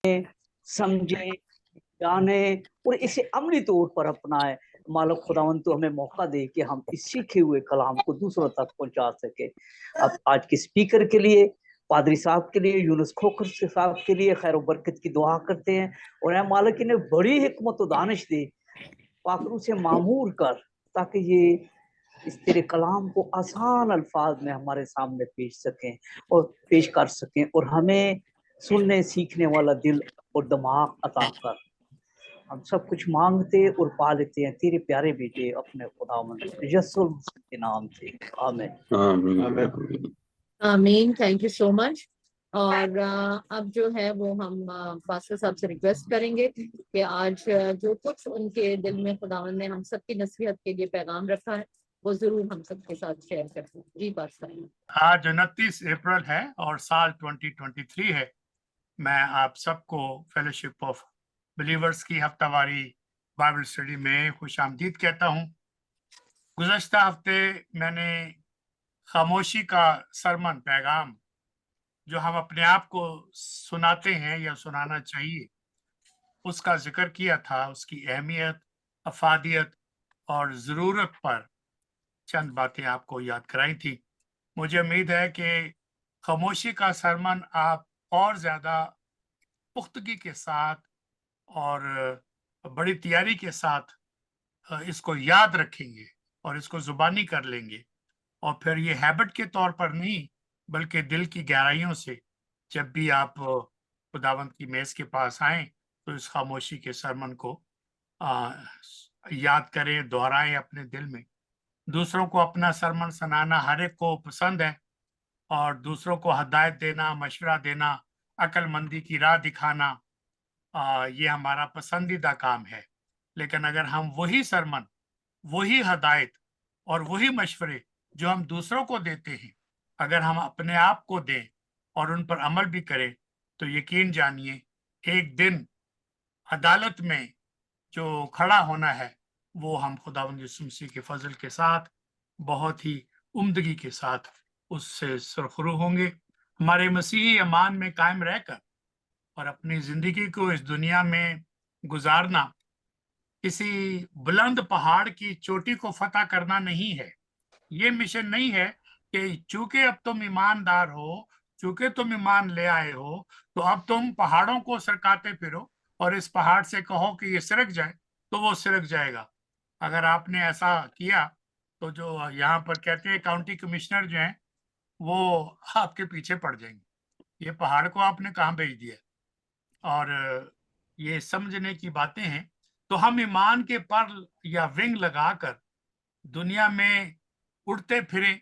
समझे, जाने और इसे अमली तौर पर अपनाए। मालिक खुदावंद तो हमें मौका दे कि हम इस सीखे हुए कलाम को दूसरों तक पहुंचा सके। अब आज के स्पीकर के लिए, पादरी साहब के लिए, यूनुस खोखर साहब के लिए खैर बरकत की दुआ करते हैं और ए मालिक इन्हें बड़ी हिकमत दानिश दे, पाकरू से मामूर कर, ताकि ये इस तेरे कलाम को आसान अल्फाज में हमारे सामने पेश कर सकें और हमें सुनने सीखने वाला दिल और दिमाग अता कर। हम सब कुछ मांगते और पा लेते हैं तेरे प्यारे बेटे अपने खुदावंद यीशु मसीह के नाम से, आमीन। आमीन। Thank you so much. और अब जो है वो हम पास्टर साहब से रिक्वेस्ट करेंगे कि आज जो कुछ उनके दिल में खुदावंद ने हम सबकी नसीहत के लिए पैगाम रखा है वो जरूर हम सबके साथ शेयर करते हैं। जी पास्टर। आज 29 अप्रैल है और साल 2023 है। मैं आप सबको फेलोशिप ऑफ बिलीवर्स की हफ्तावारी बाइबल स्टडी में खुशामदीद कहता हूँ। गुज़श्ता हफ्ते मैंने खामोशी का सरमन पैगाम जो हम अपने आप को सुनाते हैं या सुनाना चाहिए उसका जिक्र किया था, उसकी अहमियत, अफादियत और ज़रूरत पर चंद बातें आपको याद कराई थी। मुझे उम्मीद है कि खामोशी का सरमन आप और ज़्यादा पुख्तगी के साथ और बड़ी तैयारी के साथ इसको याद रखेंगे और इसको जुबानी कर लेंगे और फिर ये हैबिट के तौर पर नहीं बल्कि दिल की गहराइयों से जब भी आप खुदावंद की मेज के पास आएं तो इस खामोशी के सरमन को याद करें, दोहराएं अपने दिल में। दूसरों को अपना सरमन सुनाना हर एक को पसंद है और दूसरों को हदायत देना, मशवरा देना, अक्लमंदी की राह दिखाना ये हमारा पसंदीदा काम है। लेकिन अगर हम वही सरमन, वही हदायत और वही मशवरे जो हम दूसरों को देते हैं अगर हम अपने आप को दें और उन पर अमल भी करें तो यकीन जानिए एक दिन अदालत में जो खड़ा होना है वो हम खुदावंद यीशु मसीह के फजल के साथ बहुत ही उम्दगी के साथ उससे सरखरू होंगे। हमारे मसीही ईमान में कायम रहकर और अपनी जिंदगी को इस दुनिया में गुजारना किसी बुलंद पहाड़ की चोटी को फतह करना नहीं है। ये मिशन नहीं है कि चूंकि अब तुम ईमानदार हो, चूंकि तुम ईमान ले आए हो तो अब तुम पहाड़ों को सरकाते फिरो और इस पहाड़ से कहो कि ये सिरक जाए तो वो सिरक जाएगा। अगर आपने ऐसा किया तो जो यहाँ पर कहते हैं काउंटी कमिश्नर जो हैं वो आपके पीछे पड़ जाएंगे। ये पहाड़ को आपने कहाँ भेज दिया? और ये समझने की बातें हैं। तो हम ईमान के पर या विंग लगाकर दुनिया में उड़ते फिरें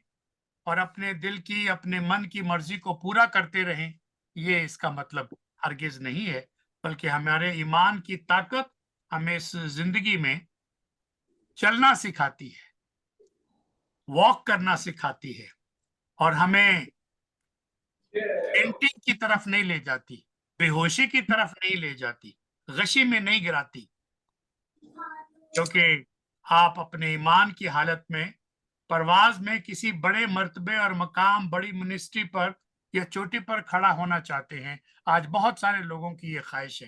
और अपने दिल की, अपने मन की मर्जी को पूरा करते रहें, ये इसका मतलब हरगिज नहीं है, बल्कि हमारे ईमान की ताकत हमें इस जिंदगी में चलना सिखाती है, वॉक करना सिखाती है और हमें पेंटिंग की तरफ नहीं ले जाती, बेहोशी की तरफ नहीं ले जाती, गशी में नहीं गिराती। क्योंकि आप अपने ईमान की हालत में परवाज में किसी बड़े मर्तबे और मकाम, बड़ी मिनिस्ट्री पर या चोटी पर खड़ा होना चाहते हैं। आज बहुत सारे लोगों की ये ख्वाहिश है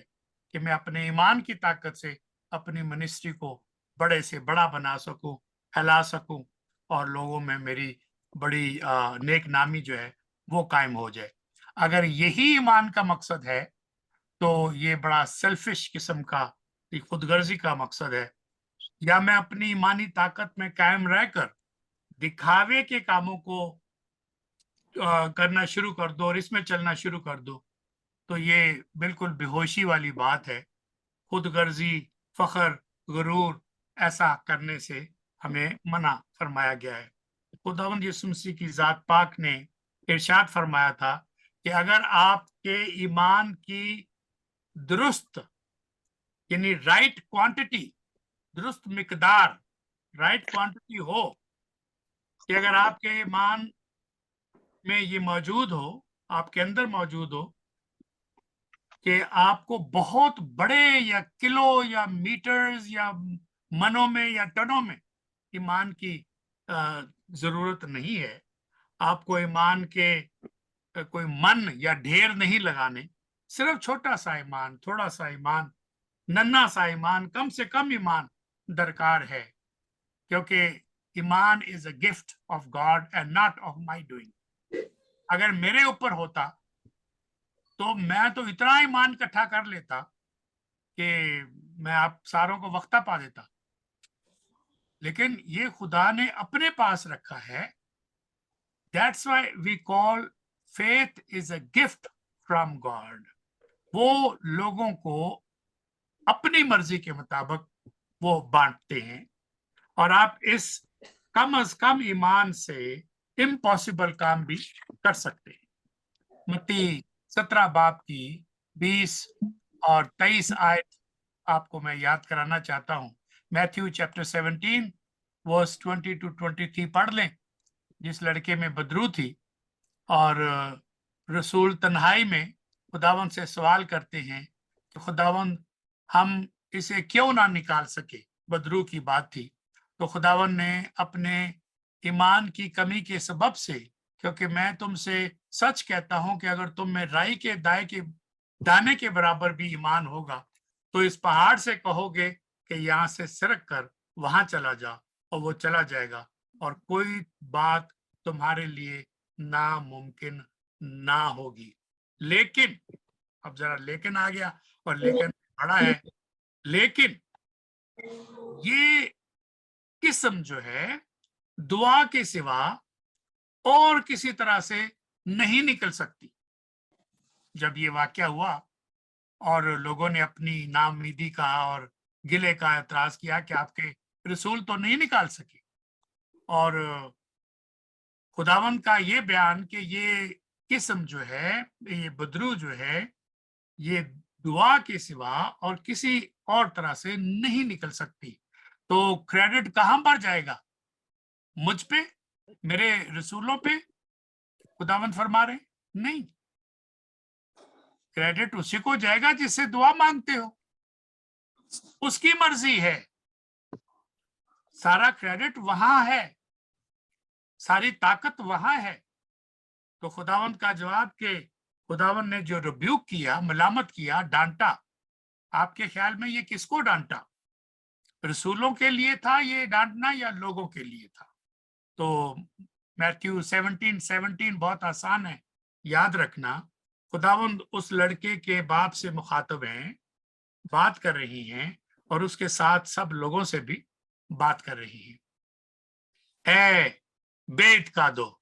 कि मैं अपने ईमान की ताकत से अपनी मिनिस्ट्री को बड़े से बड़ा बना सकूं, फैला सकूं और लोगों में मेरी बड़ी नेक नामी जो है वो कायम हो जाए। अगर यही ईमान का मकसद है तो ये बड़ा सेल्फिश किस्म का, खुदगर्जी का मकसद है। या मैं अपनी ईमानी ताकत में कायम रहकर दिखावे के कामों को करना शुरू कर दो और इसमें चलना शुरू कर दो तो ये बिल्कुल बेहोशी वाली बात है। खुदगर्जी, फखर, गुरूर ऐसा करने से हमें मना फरमाया गया है। खुदावंद यीशु मसीह की जात पाक ने इरशाद फरमाया था कि अगर आपके ईमान की दुरुस्त यानी राइट क्वांटिटी, दुरुस्त मिकदार, राइट क्वांटिटी हो कि अगर आपके ईमान में ये मौजूद हो, आपके अंदर मौजूद हो कि आपको बहुत बड़े या किलो या मीटर्स या मनों में या टनों में ईमान की जरूरत नहीं है। आपको ईमान के कोई मन या ढेर नहीं लगाने, सिर्फ छोटा सा ईमान, थोड़ा सा ईमान, नन्हा सा ईमान, कम से कम ईमान दरकार है, क्योंकि ईमान is a gift of God and not of my doing. अगर मेरे ऊपर होता तो मैं तो इतना ईमान इकट्ठा कर लेता कि मैं आप सारों को वक्ता पा देता, लेकिन ये खुदा ने अपने पास रखा है। That's why we call faith is a gift from God. वो लोगों को अपनी मर्जी के मुताबिक वो बांटते हैं, और आप इस कम अज कम ईमान से इम्पॉसिबल काम भी कर सकते हैं। मत्ती 17 बाब की 20 और 23 आयत आपको मैं याद कराना चाहता हूँ। मैथ्यू चैप्टर 17 वर्स 20 to 23 पढ़ लें। जिस लड़के में बदरू थी और रसूल तन्हाई में खुदावंद से सवाल करते हैं कि खुदावंद हम इसे क्यों ना निकाल सके, बदरू की बात थी। तो खुदावंद ने अपने ईमान की कमी के सबब से, क्योंकि मैं तुमसे सच कहता हूं कि अगर तुम में राई के दाने के बराबर भी ईमान होगा तो इस पहाड़ से कहोगे कि यहाँ से सरक कर वहां चला जा, और वो चला जाएगा, और कोई बात तुम्हारे लिए नामुमकिन ना होगी। लेकिन अब जरा लेकिन आ गया, और लेकिन बड़ा है, लेकिन ये किस्म जो है दुआ के सिवा और किसी तरह से नहीं निकल सकती। जब ये वाकया हुआ और लोगों ने अपनी नाउम्मीदी का और गिले का एतराज किया कि आपके रसूल तो नहीं निकाल सके, और खुदावंद का ये बयान कि ये किस्म जो है, ये बदरू जो है, ये दुआ के सिवा और किसी और तरह से नहीं निकल सकती, तो क्रेडिट कहां पर जाएगा? मुझ पे, मेरे रसूलों पे? खुदावंद फरमा रहे नहीं, क्रेडिट उसी को जाएगा जिससे दुआ मांगते हो, उसकी मर्जी है। सारा क्रेडिट वहां है, सारी ताकत वहां है। तो खुदावंद का जवाब के खुदावंद ने जो रिब्यूक किया, मलामत किया, डांटा, आपके ख्याल में ये किसको डांटा? रसूलों के लिए था ये डांटना या लोगों के लिए था? तो मैथ्यू 17:17 बहुत आसान है याद रखना। खुदावंद उस लड़के के बाप से मुखातब हैं, बात कर रही हैं, और उसके साथ सब लोगों से भी बात कर रही हैं। ऐ बेतकादो,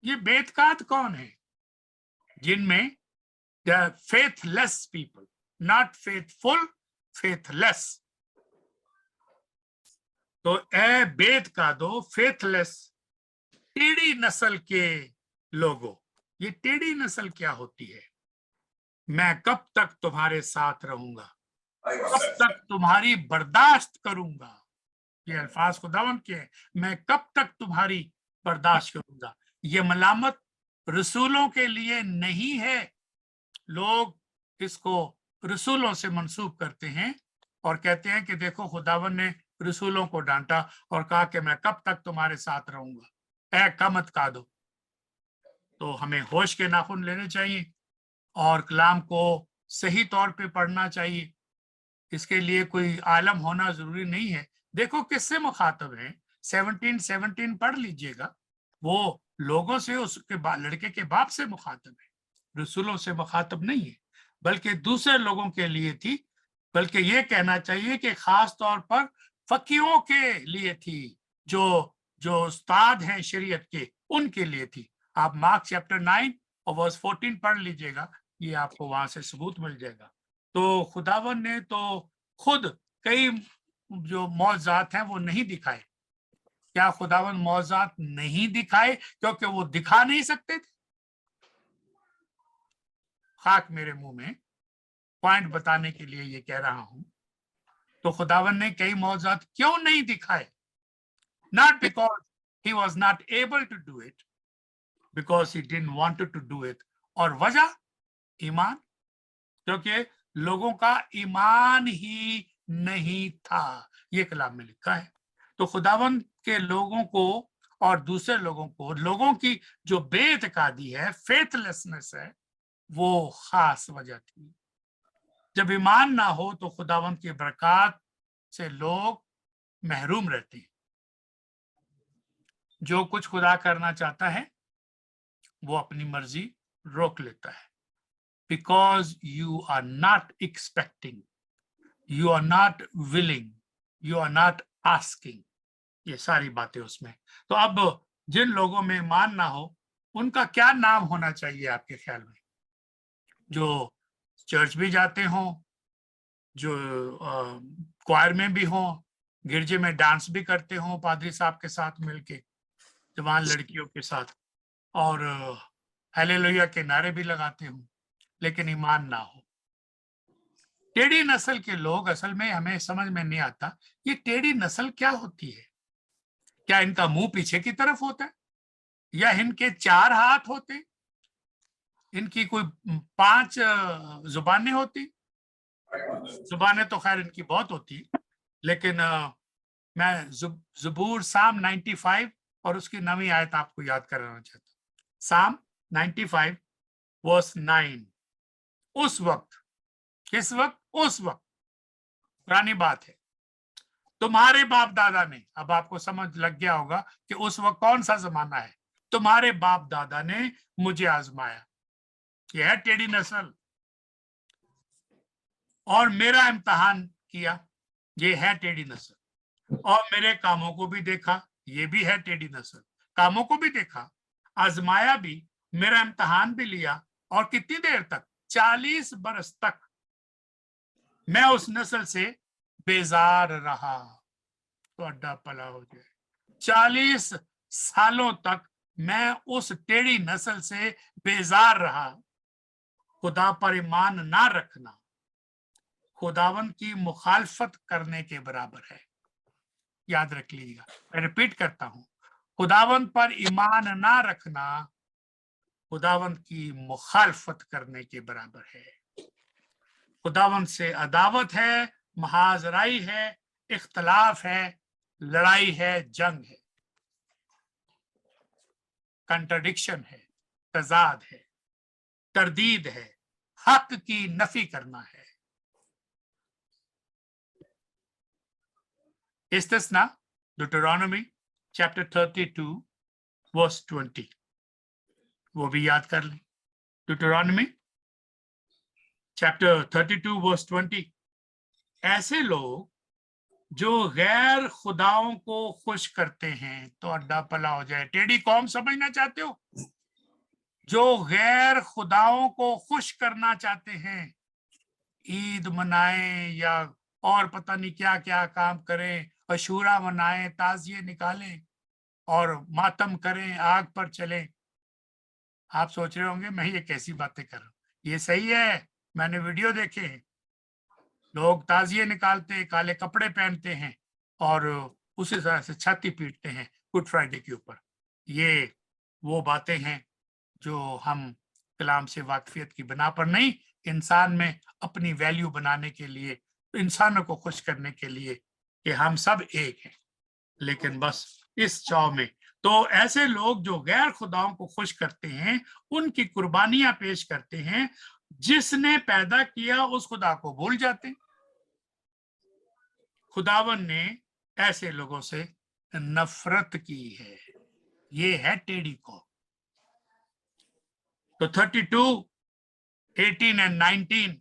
ये बेतकाद कौन है? जिनमें the faithless people, not faithful, faithless. तो ऐ बेतकादो, फेथलेस, टेढ़ी नस्ल के लोगों। ये टेढ़ी नस्ल क्या होती है? मैं कब तक तुम्हारे साथ रहूंगा, कब तक तुम्हारी बर्दाश्त करूंगा? ये अल्फाज खुदावंद के, मैं कब तक तुम्हारी बर्दाश्त करूंगा। ये मलामत रसूलों के लिए नहीं है। लोग इसको रसूलों से मंसूब करते हैं और कहते हैं कि देखो खुदावंद ने रसूलों को डांटा और कहा कि मैं कब तक तुम्हारे साथ रहूंगा, ऐ कमत का दो। तो हमें होश के नाखून लेने चाहिए और कलाम को सही तौर पे पढ़ना चाहिए। इसके लिए कोई आलम होना जरूरी नहीं है। देखो किससे मुखातब है, 17:17 पढ़ लीजिएगा। वो लोगों से, उसके लड़के के बाप से मुखातब है, रसूलों से मुखातब नहीं है, बल्कि दूसरे लोगों के लिए थी। बल्कि ये कहना चाहिए कि खास तौर पर फकीहों के लिए थी, जो उस्ताद हैं शरीयत के, उनके लिए थी। आप मार्क चैप्टर 9 और वर्स 14 पढ़ लीजिएगा, ये आपको वहां से सबूत मिल जाएगा। तो खुदावन ने तो खुद कई जो मौजज़ात हैं वो नहीं दिखाए। क्या खुदावन मौजज़ात नहीं दिखाए क्योंकि वो दिखा नहीं सकते थे? खाक मेरे मुंह में, पॉइंट बताने के लिए ये कह रहा हूं। तो खुदावन ने कई मौजज़ात क्यों नहीं दिखाए? Not because he was not able to do it, because he didn't want to do it. और वजह ईमान, क्योंकि लोगों का ईमान ही नहीं था, ये कलाम में लिखा है। तो खुदावंद के लोगों को और दूसरे लोगों को, लोगों की जो बेइत्कादी है, फेथलेसनेस है, वो खास वजह थी। जब ईमान ना हो तो खुदावंद की बरकत से लोग महरूम रहते हैं। जो कुछ खुदा करना चाहता है वो अपनी मर्जी रोक लेता है, because you are not expecting, you are not willing, you are not asking, ये सारी बातें उसमें। तो अब जिन लोगों में ईमान ना हो उनका क्या नाम होना चाहिए आपके ख्याल में? जो चर्च भी जाते हों, जो क्वायर में भी हों, गिरजे में डांस भी करते हों पादरी साहब के साथ मिलके, जवान लड़कियों के साथ, और हालेलुया के नारे भी लगाते हों, लेकिन ईमान ना हो। टेढ़ी नस्ल के लोग, असल में हमें समझ में नहीं आता ये टेढ़ी नस्ल क्या होती है। क्या इनका मुंह पीछे की तरफ होता है, या इनके 4 हाथ होते, इनकी कोई 5 जुबानें होती? जुबानें तो खैर इनकी बहुत होती, लेकिन मैं ज़बूर साम 95 और उसकी 9वीं आयत आपको याद कराना चाहता हूँ। साम 95 वर्स 9। उस वक्त, किस वक्त? उस वक्त, पुरानी बात है। तुम्हारे बाप दादा ने, अब आपको समझ लग गया होगा कि उस वक्त कौन सा जमाना है। तुम्हारे बाप दादा ने मुझे आजमाया, यह है टेढ़ी नस्ल, और मेरा इम्तिहान किया, ये है टेढ़ी नस्ल, और मेरे कामों को भी देखा, ये भी है टेढ़ी नस्ल। कामों को भी देखा, आजमाया भी, मेरा इम्तिहान भी लिया, और कितनी देर तक? 40 बरस तक मैं उस नस्ल से बेजार रहा। तो अड्डा पला हो जाए। 40 सालों तक मैं उस टेढ़ी नस्ल से बेजार रहा। खुदा पर ईमान ना रखना खुदावंद की मुखालफत करने के बराबर है, याद रख लीजिएगा। मैं रिपीट करता हूं, खुदावंद पर ईमान ना रखना खुदावंद की मुखालफत करने के बराबर है। खुदावंद से अदावत है, महाजराई है, इख्तलाफ है, लड़ाई है, जंग है, कंट्रडिक्शन है, तजाद है, तरदीद है, हक की नफी करना है। इस्तिस्ना, ड्यूटरोनॉमी चैप्टर 32 वर्स 20, वो भी याद कर लें। ड्यूटरोनॉमी चैप्टर 32 वर्स 20। ऐसे लोग जो गैर खुदाओं को खुश करते हैं, तो अड्डा पला हो जाए। टेढ़ी कौम समझना चाहते हो? जो गैर खुदाओं को खुश करना चाहते हैं, ईद मनाएं या और पता नहीं क्या क्या काम करें, अशूरा मनाएं, ताजिए निकालें और मातम करें, आग पर चलें। आप सोच रहे होंगे मैं ये कैसी बातें कर रहा हूँ। ये सही है, मैंने वीडियो देखे हैं। लोग ताजिए निकालते हैं, काले कपड़े पहनते हैं और उसी तरह से छाती पीटते हैं गुड फ्राइडे के ऊपर। ये वो बातें हैं जो हम कलाम से वाकफियत की बना पर नहीं, इंसान में अपनी वैल्यू बनाने के लिए, इंसानों को खुश करने के लिए कि हम सब एक हैं, लेकिन बस इस चाव में। तो ऐसे लोग जो गैर खुदाओं को खुश करते हैं, उनकी कुर्बानियां पेश करते हैं, जिसने पैदा किया उस खुदा को भूल जाते हैं। खुदावन ने ऐसे लोगों से नफरत की है। ये है टेढ़ी कौम। तो 32, 18 और 19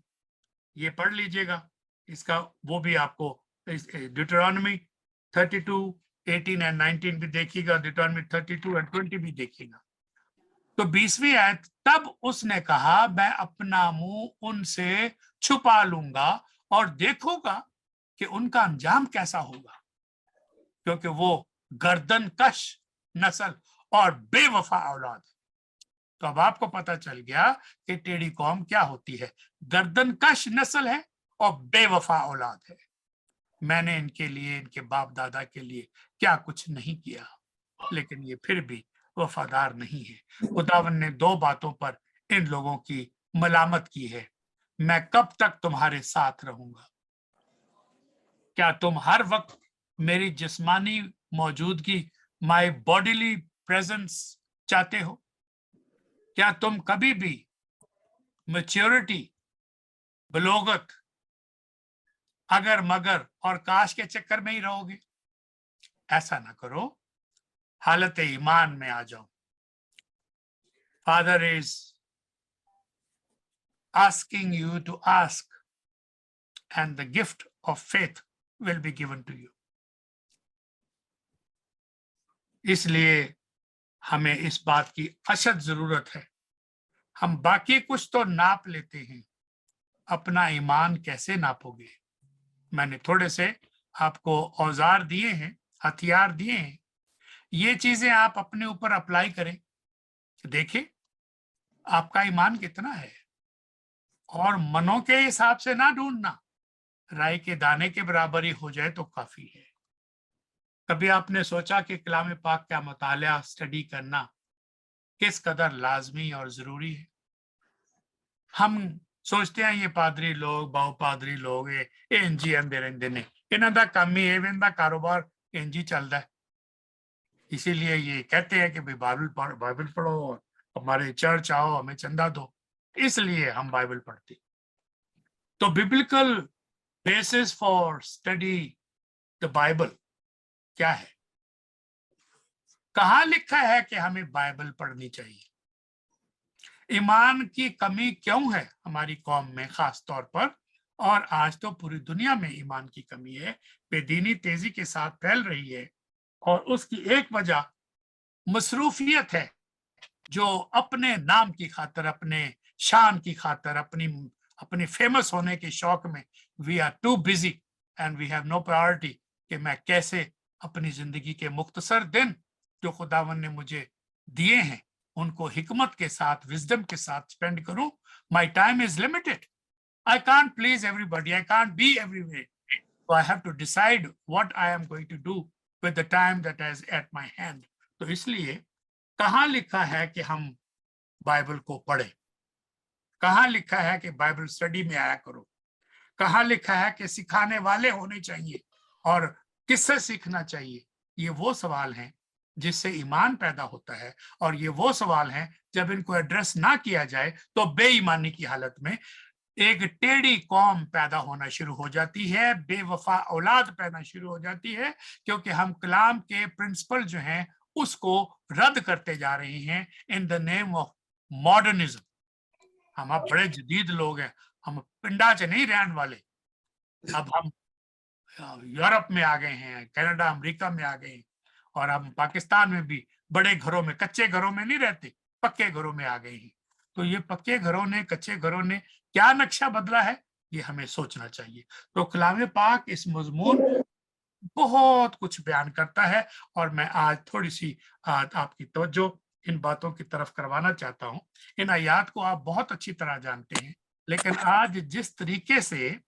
ये पढ़ लीजिएगा। इसका वो भी आपको ड्यूटरोनॉमी 32, 18 और 19 भी देखिएगा, ड्यूटरोनॉमी 32 और 20 भी देखिएगा। तो 20वीं आयत, तब उसने कहा मैं अपना मुंह उनसे छुपा लूंगा और देखूंगा कि उनका अंजाम कैसा होगा, क्योंकि वो गर्दनकश नस्ल और बेवफा औलाद है। तो अब आपको पता चल गया कि टेढ़ी कौम क्या होती है। गर्दनकश नस्ल है और बेवफा औलाद है। मैंने इनके लिए, इनके बाप दादा के लिए क्या कुछ नहीं किया, लेकिन ये फिर भी वफादार नहीं है। खुदावन ने 2 बातों पर इन लोगों की मलामत की है। मैं कब तक तुम्हारे साथ रहूंगा? क्या तुम हर वक्त मेरी जिस्मानी मौजूदगी, माय बॉडीली प्रेजेंस चाहते हो? क्या तुम कभी भी मैच्योरिटी, बलोगत, अगर मगर और काश के चक्कर में ही रहोगे। ऐसा ना करो, हालत ईमान में आ जाओ। Father is asking you to ask, and the gift of faith will be given to you. इसलिए हमें इस बात की अशद जरूरत है। हम बाकी कुछ तो नाप लेते हैं, अपना ईमान कैसे नापोगे? मैंने थोड़े से आपको औजार दिए हैं, हथियार दिए हैं। ये चीजें आप अपने ऊपर अप्लाई करें, देखिए आपका ईमान कितना है। और मनों के हिसाब से ना ढूंढना, राई के दाने के बराबर ही हो जाए तो काफी है। कभी आपने सोचा कि कलाम पाक का मुताला स्टडी करना किस कदर लाजमी और जरूरी है? हम सोचते हैं ये पादरी लोग, बहु पादरी लोग इंज ही आंदे रहंदे ने, इन्हां दा काम ही इन्हां दा कारोबार इंज ही चलता है। इसीलिए ये कहते हैं कि बाइबल पढ़ो और हमारे चर्च आओ, हमें चंदा दो, इसलिए हम बाइबल पढ़ते। तो biblical basis for study the Bible क्या है? कहाँ लिखा है कि हमें बाइबल पढ़नी चाहिए? ईमान की कमी क्यों है हमारी कौम में खास तौर पर, और आज तो पूरी दुनिया में ईमान की कमी है, बेदीनी तेजी के साथ फैल रही है। और उसकी एक वजह मसरूफियत है, जो अपने नाम की खातर, अपने शान की खातर, अपने फेमस होने के शौक में we are too busy and we have no priority कि मैं कैसे अपनी जिंदगी के मुख्तसर दिन जो खुदावन ने मुझे दिए हैं उनको हिकमत के साथ, विजडम के साथ स्पेंड करूं। My time is limited, I can't please everybody, I can't be everywhere, so I have to decide what I am going to do with the time that is at my hand. तो इसलिए कहाँ लिखा है कि हम Bible को पढ़ें? कहाँ लिखा है कि बाइबल स्टडी में आया करो? कहाँ लिखा है कि सिखाने वाले होने चाहिए और किससे सीखना चाहिए? ये वो सवाल हैं जिससे ईमान पैदा होता है, और ये वो सवाल हैं जब इनको एड्रेस ना किया जाए तो बेईमानी की हालत में एक टेढ़ी कौम पैदा होना शुरू हो जाती है, बेवफा औलाद पैदा शुरू हो जाती है, क्योंकि हम कलाम के प्रिंसिपल जो हैं उसको रद्द करते जा रहे हैं in the name of modernism. हम अब बड़े जदीद लोग हैं, हम पिंडा च नहीं रहने वाले, अब हम यूरोप में आ गए हैं, कनाडा अमेरिका में आ गए हैं, और हम पाकिस्तान में भी बड़े घरों में, कच्चे घरों में नहीं रहते, पक्के घरों में आ गए हैं। तो ये पक्के घरों ने, कच्चे घरों ने क्या नक्शा बदला है, ये हमें सोचना चाहिए। तो कलाम पाक इस मजमून बहुत कुछ बयान करता है, और मैं आज थोड़ी सी आपकी तवज्जो इन बातों की तरफ करवाना चाहता हूँ। इन आयात को आप बहुत अच्छी तरह जानते हैं, लेकिन आज जिस तरीके से,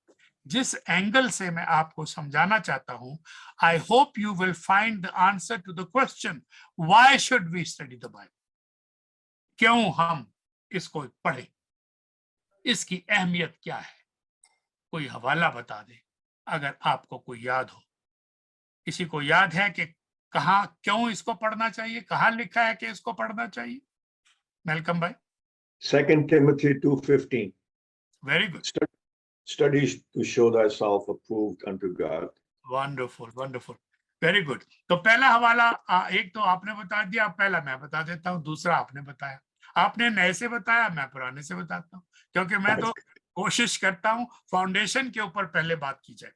जिस एंगल से मैं आपको समझाना चाहता हूं, I hope you will find the answer to the question why should we study the Bible. क्यों हम इसको पढ़ें, इसकी अहमियत क्या है? कोई हवाला बता दे अगर आपको कोई याद हो। किसी को याद है कि कहाँ, क्यों इसको पढ़ना चाहिए, कहाँ लिखा है कि इसको पढ़ना चाहिए? मेलकम भाई। 2 Timothy 2:15. Very good. Studies to show thyself approved unto God. Wonderful, wonderful, very good. तो पहला हवाला एक तो आपने बता दिया, पहला मैं बता देता हूँ, दूसरा आपने बताया। आपने नए से बताया, मैं पुराने से बताता हूँ, क्योंकि मैं तो कोशिश करता हूँ फाउंडेशन के ऊपर पहले बात की जाए,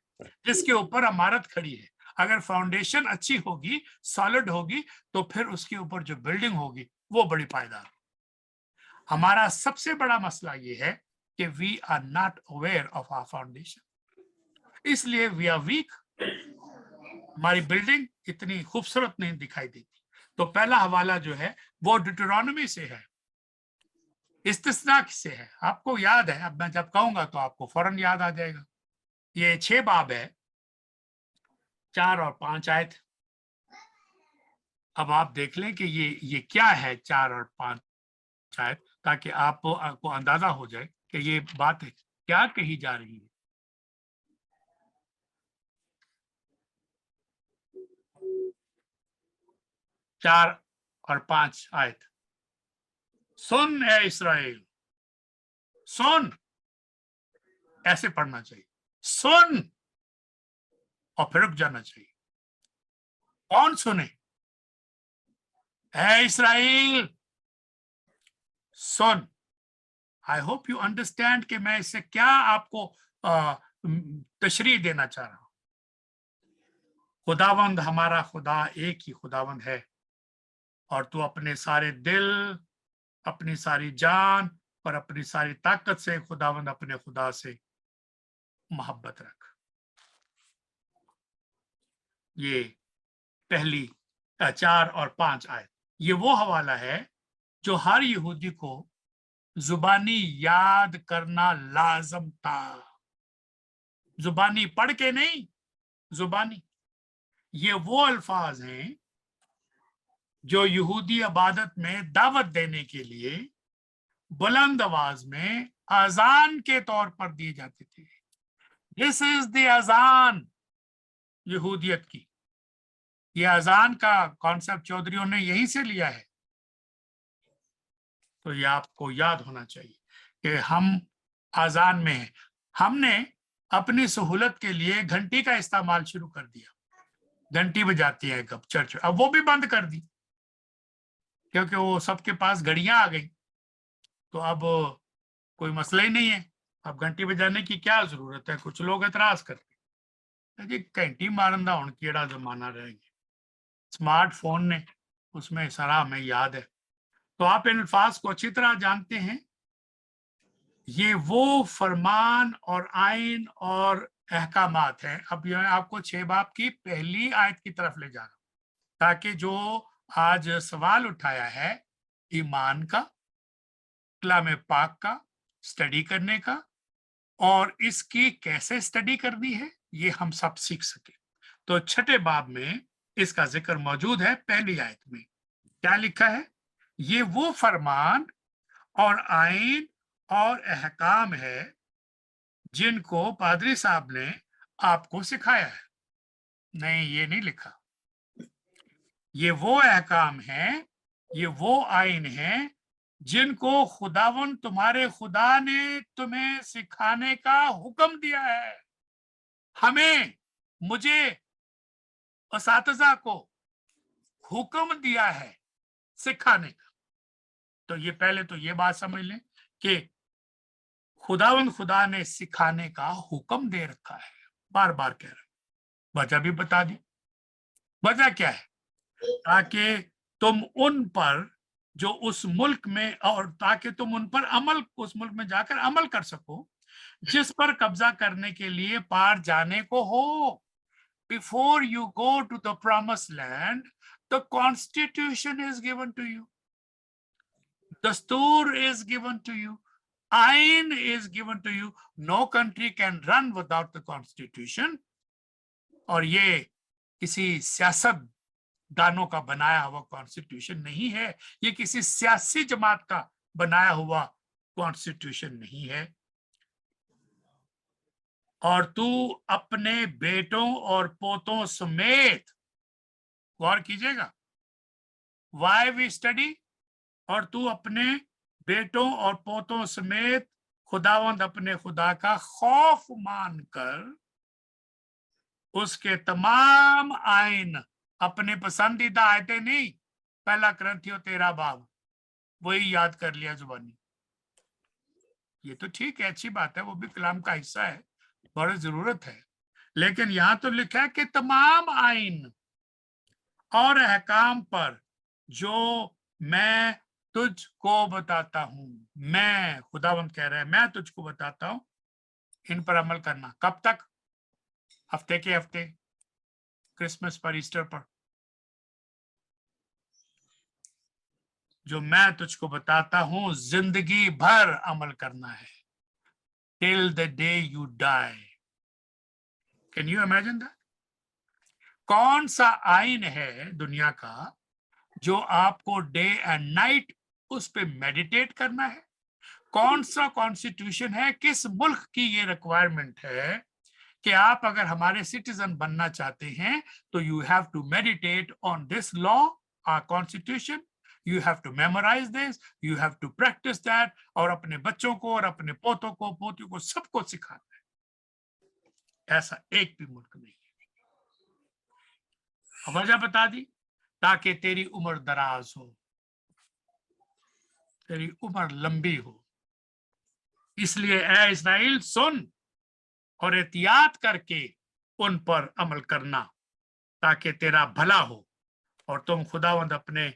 जिसके ऊपर इमारत खड़ी है। अगर फाउंडेशन अच्छी होगी, सॉलिड होगी, तो फिर उसके ऊपर जो बिल्डिंग होगी वो बड़ी पायदार। हमारा सबसे बड़ा मसला ये है कि we are not aware of our foundation, इसलिए वी आर वीक, हमारी बिल्डिंग इतनी खूबसूरत नहीं दिखाई देती। तो पहला हवाला जो है वो डिटरोनॉमी से है, इस्तिस्ना से है। आपको याद है, अब मैं जब कहूंगा तो आपको फौरन याद आ जाएगा। ये 6 बाब है, 4 और 5 आयत। अब आप देख लें कि ये क्या है 4 और 5 आयत, ताकि आपको अंदाजा हो जाए कि ये बात क्या कही जा रही है। चार और 5 आयत। सुन ए इस्राएल, सुन, ऐसे पढ़ना चाहिए, सुन और फिर रुक जाना चाहिए। कौन सुने? है इस्राएल, सुन। आई होप यू अंडरस्टैंड कि मैं इससे क्या आपको तशरीह देना चाह रहा हूं। खुदावंद हमारा खुदा एक ही खुदावंद है, और तू अपने सारे दिल, अपनी सारी जान और अपनी सारी ताकत से खुदावंद अपने खुदा से मोहब्बत रख। ये पहली 4 और 5 आयत, ये वो हवाला है जो हर यहूदी को जुबानी याद करना लाजम था। जुबानी पढ़ के नहीं, जुबानी। ये वो अल्फाज हैं जो यहूदी इबादत में दावत देने के लिए बुलंद आवाज में अजान के तौर पर दिए जाते थे। दिस इज द अजान यहूदियत की। ये अजान का कॉन्सेप्ट चौधरीयों ने यहीं से लिया है। तो ये आपको याद होना चाहिए कि हम अजान में हैं। हमने अपनी सहूलत के लिए घंटी का इस्तेमाल शुरू कर दिया। घंटी बजाती है कब चर्च, अब वो भी बंद कर दी क्योंकि वो सबके पास घड़ियां आ गई। तो अब कोई मसला ही नहीं है, अब घंटी बजाने की क्या जरूरत है। कुछ लोग एतराज करते हैं, जी घंटी मारन दा हुण केड़ा जमाना रह गया। स्मार्टफोन ने उसमें सारा हमें याद है। तो आप इन अल्फाज को अच्छी तरह जानते हैं। ये वो फरमान और आइन और अहकामात हैं। अब ये आपको 6 बाब की पहली आयत की तरफ ले जा रहा हूं, ताकि जो आज सवाल उठाया है ईमान का, कलाम पाक का स्टडी करने का, और इसकी कैसे स्टडी करनी है, ये हम सब सीख सके। तो 6 बाब में इसका जिक्र मौजूद है। पहली आयत में क्या लिखा है? ये वो फरमान और आइन और अहकाम है जिनको पादरी साहब ने आपको सिखाया है। नहीं, ये नहीं लिखा। ये वो अहकाम है, ये वो आइन है जिनको खुदावन तुम्हारे खुदा ने तुम्हें सिखाने का हुक्म दिया है। हमें, मुझे, उस्ताज़ा को हुक्म दिया है सिखाने का। तो ये पहले तो ये बात समझ लें कि खुदावंद खुदा ने सिखाने का हुक्म दे रखा है। बार बार कह रहा हूं, वजह भी बता दी। वजह क्या है? ताकि तुम उन पर जो उस मुल्क में, और ताकि तुम उन पर अमल, उस मुल्क में जाकर अमल कर सको जिस पर कब्जा करने के लिए पार जाने को हो। Before you go to the promised land, the constitution is given to you. Dastur is given to you. Ain is given to you. No country can run without the constitution. और ये किसी सियासत दानों का बनाया हुआ कॉन्स्टिट्यूशन नहीं है, ये किसी सियासी जमात का बनाया हुआ कॉन्स्टिट्यूशन नहीं है। और तू अपने बेटों और पोतों समेत, गौर कीजिएगा, वाई वी स्टडी, और तू अपने बेटों और पोतों समेत खुदावंद अपने खुदा का खौफ मानकर उसके तमाम आइन, अपने पसंदीदा आयतें नहीं, पहला करंथियों 13 बाब, वही याद कर लिया जुबानी। ये तो ठीक है, अच्छी बात है, वो भी कलाम का हिस्सा है, बड़ी जरूरत है। लेकिन यहां तो लिखा है कि तमाम आइन और अहकाम पर जो मैं तुझको बताता हूं, मैं, खुदावंद कह रहा है, मैं तुझको बताता हूं, इन पर अमल करना। कब तक? हफ्ते के हफ्ते, क्रिसमस पर, ईस्टर पर। जो मैं तुझको बताता हूं जिंदगी भर अमल करना है, till the day you die. Can you imagine that? कौन सा आइन है दुनिया का जो आपको डे एंड नाइट उस पे मेडिटेट करना है? कौन सा कॉन्स्टिट्यूशन है, किस मुल्क की ये रिक्वायरमेंट है कि आप अगर हमारे सिटीजन बनना चाहते हैं तो you have to meditate on this law, our constitution, you have to memorize this, you have to practice that, और अपने बच्चों को और अपने पोतों को पोतियों को सबको सिखाना है। ऐसा एक भी मुल्क नहीं है। वजह बता दी, ताकि तेरी उम्र दराज हो, तेरी उम्र लंबी हो। इसलिए ऐ इस्राएल सुन और एहतियात करके उन पर अमल करना, ताकि तेरा भला हो और तुम खुदावंद अपने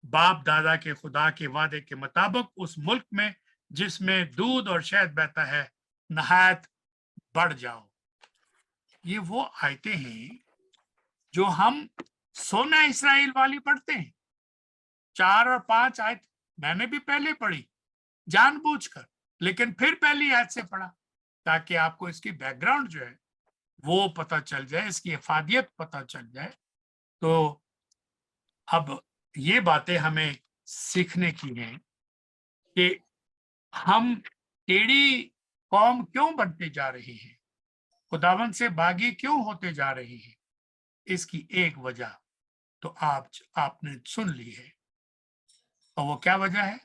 बाप दादा के खुदा के वादे के मुताबिक उस मुल्क में जिसमें दूध और शहद बहता है नहायत बढ़ जाओ। ये वो आयतें हैं जो हम सोना इस्राएल वाली पढ़ते हैं। 4 और 5 आयत मैंने भी पहले पढ़ी जानबूझकर, लेकिन फिर पहली आयत से पढ़ा ताकि आपको इसकी बैकग्राउंड जो है वो पता चल जाए, इसकी इफादियत पता चल जाए। तो अब ये बातें हमें सीखने की हैं कि हम टेढ़ी कौम क्यों बनते जा रहे हैं, खुदावंद से बागी क्यों होते जा रहे हैं। इसकी एक वजह तो आपने सुन ली है, और वो क्या वजह है?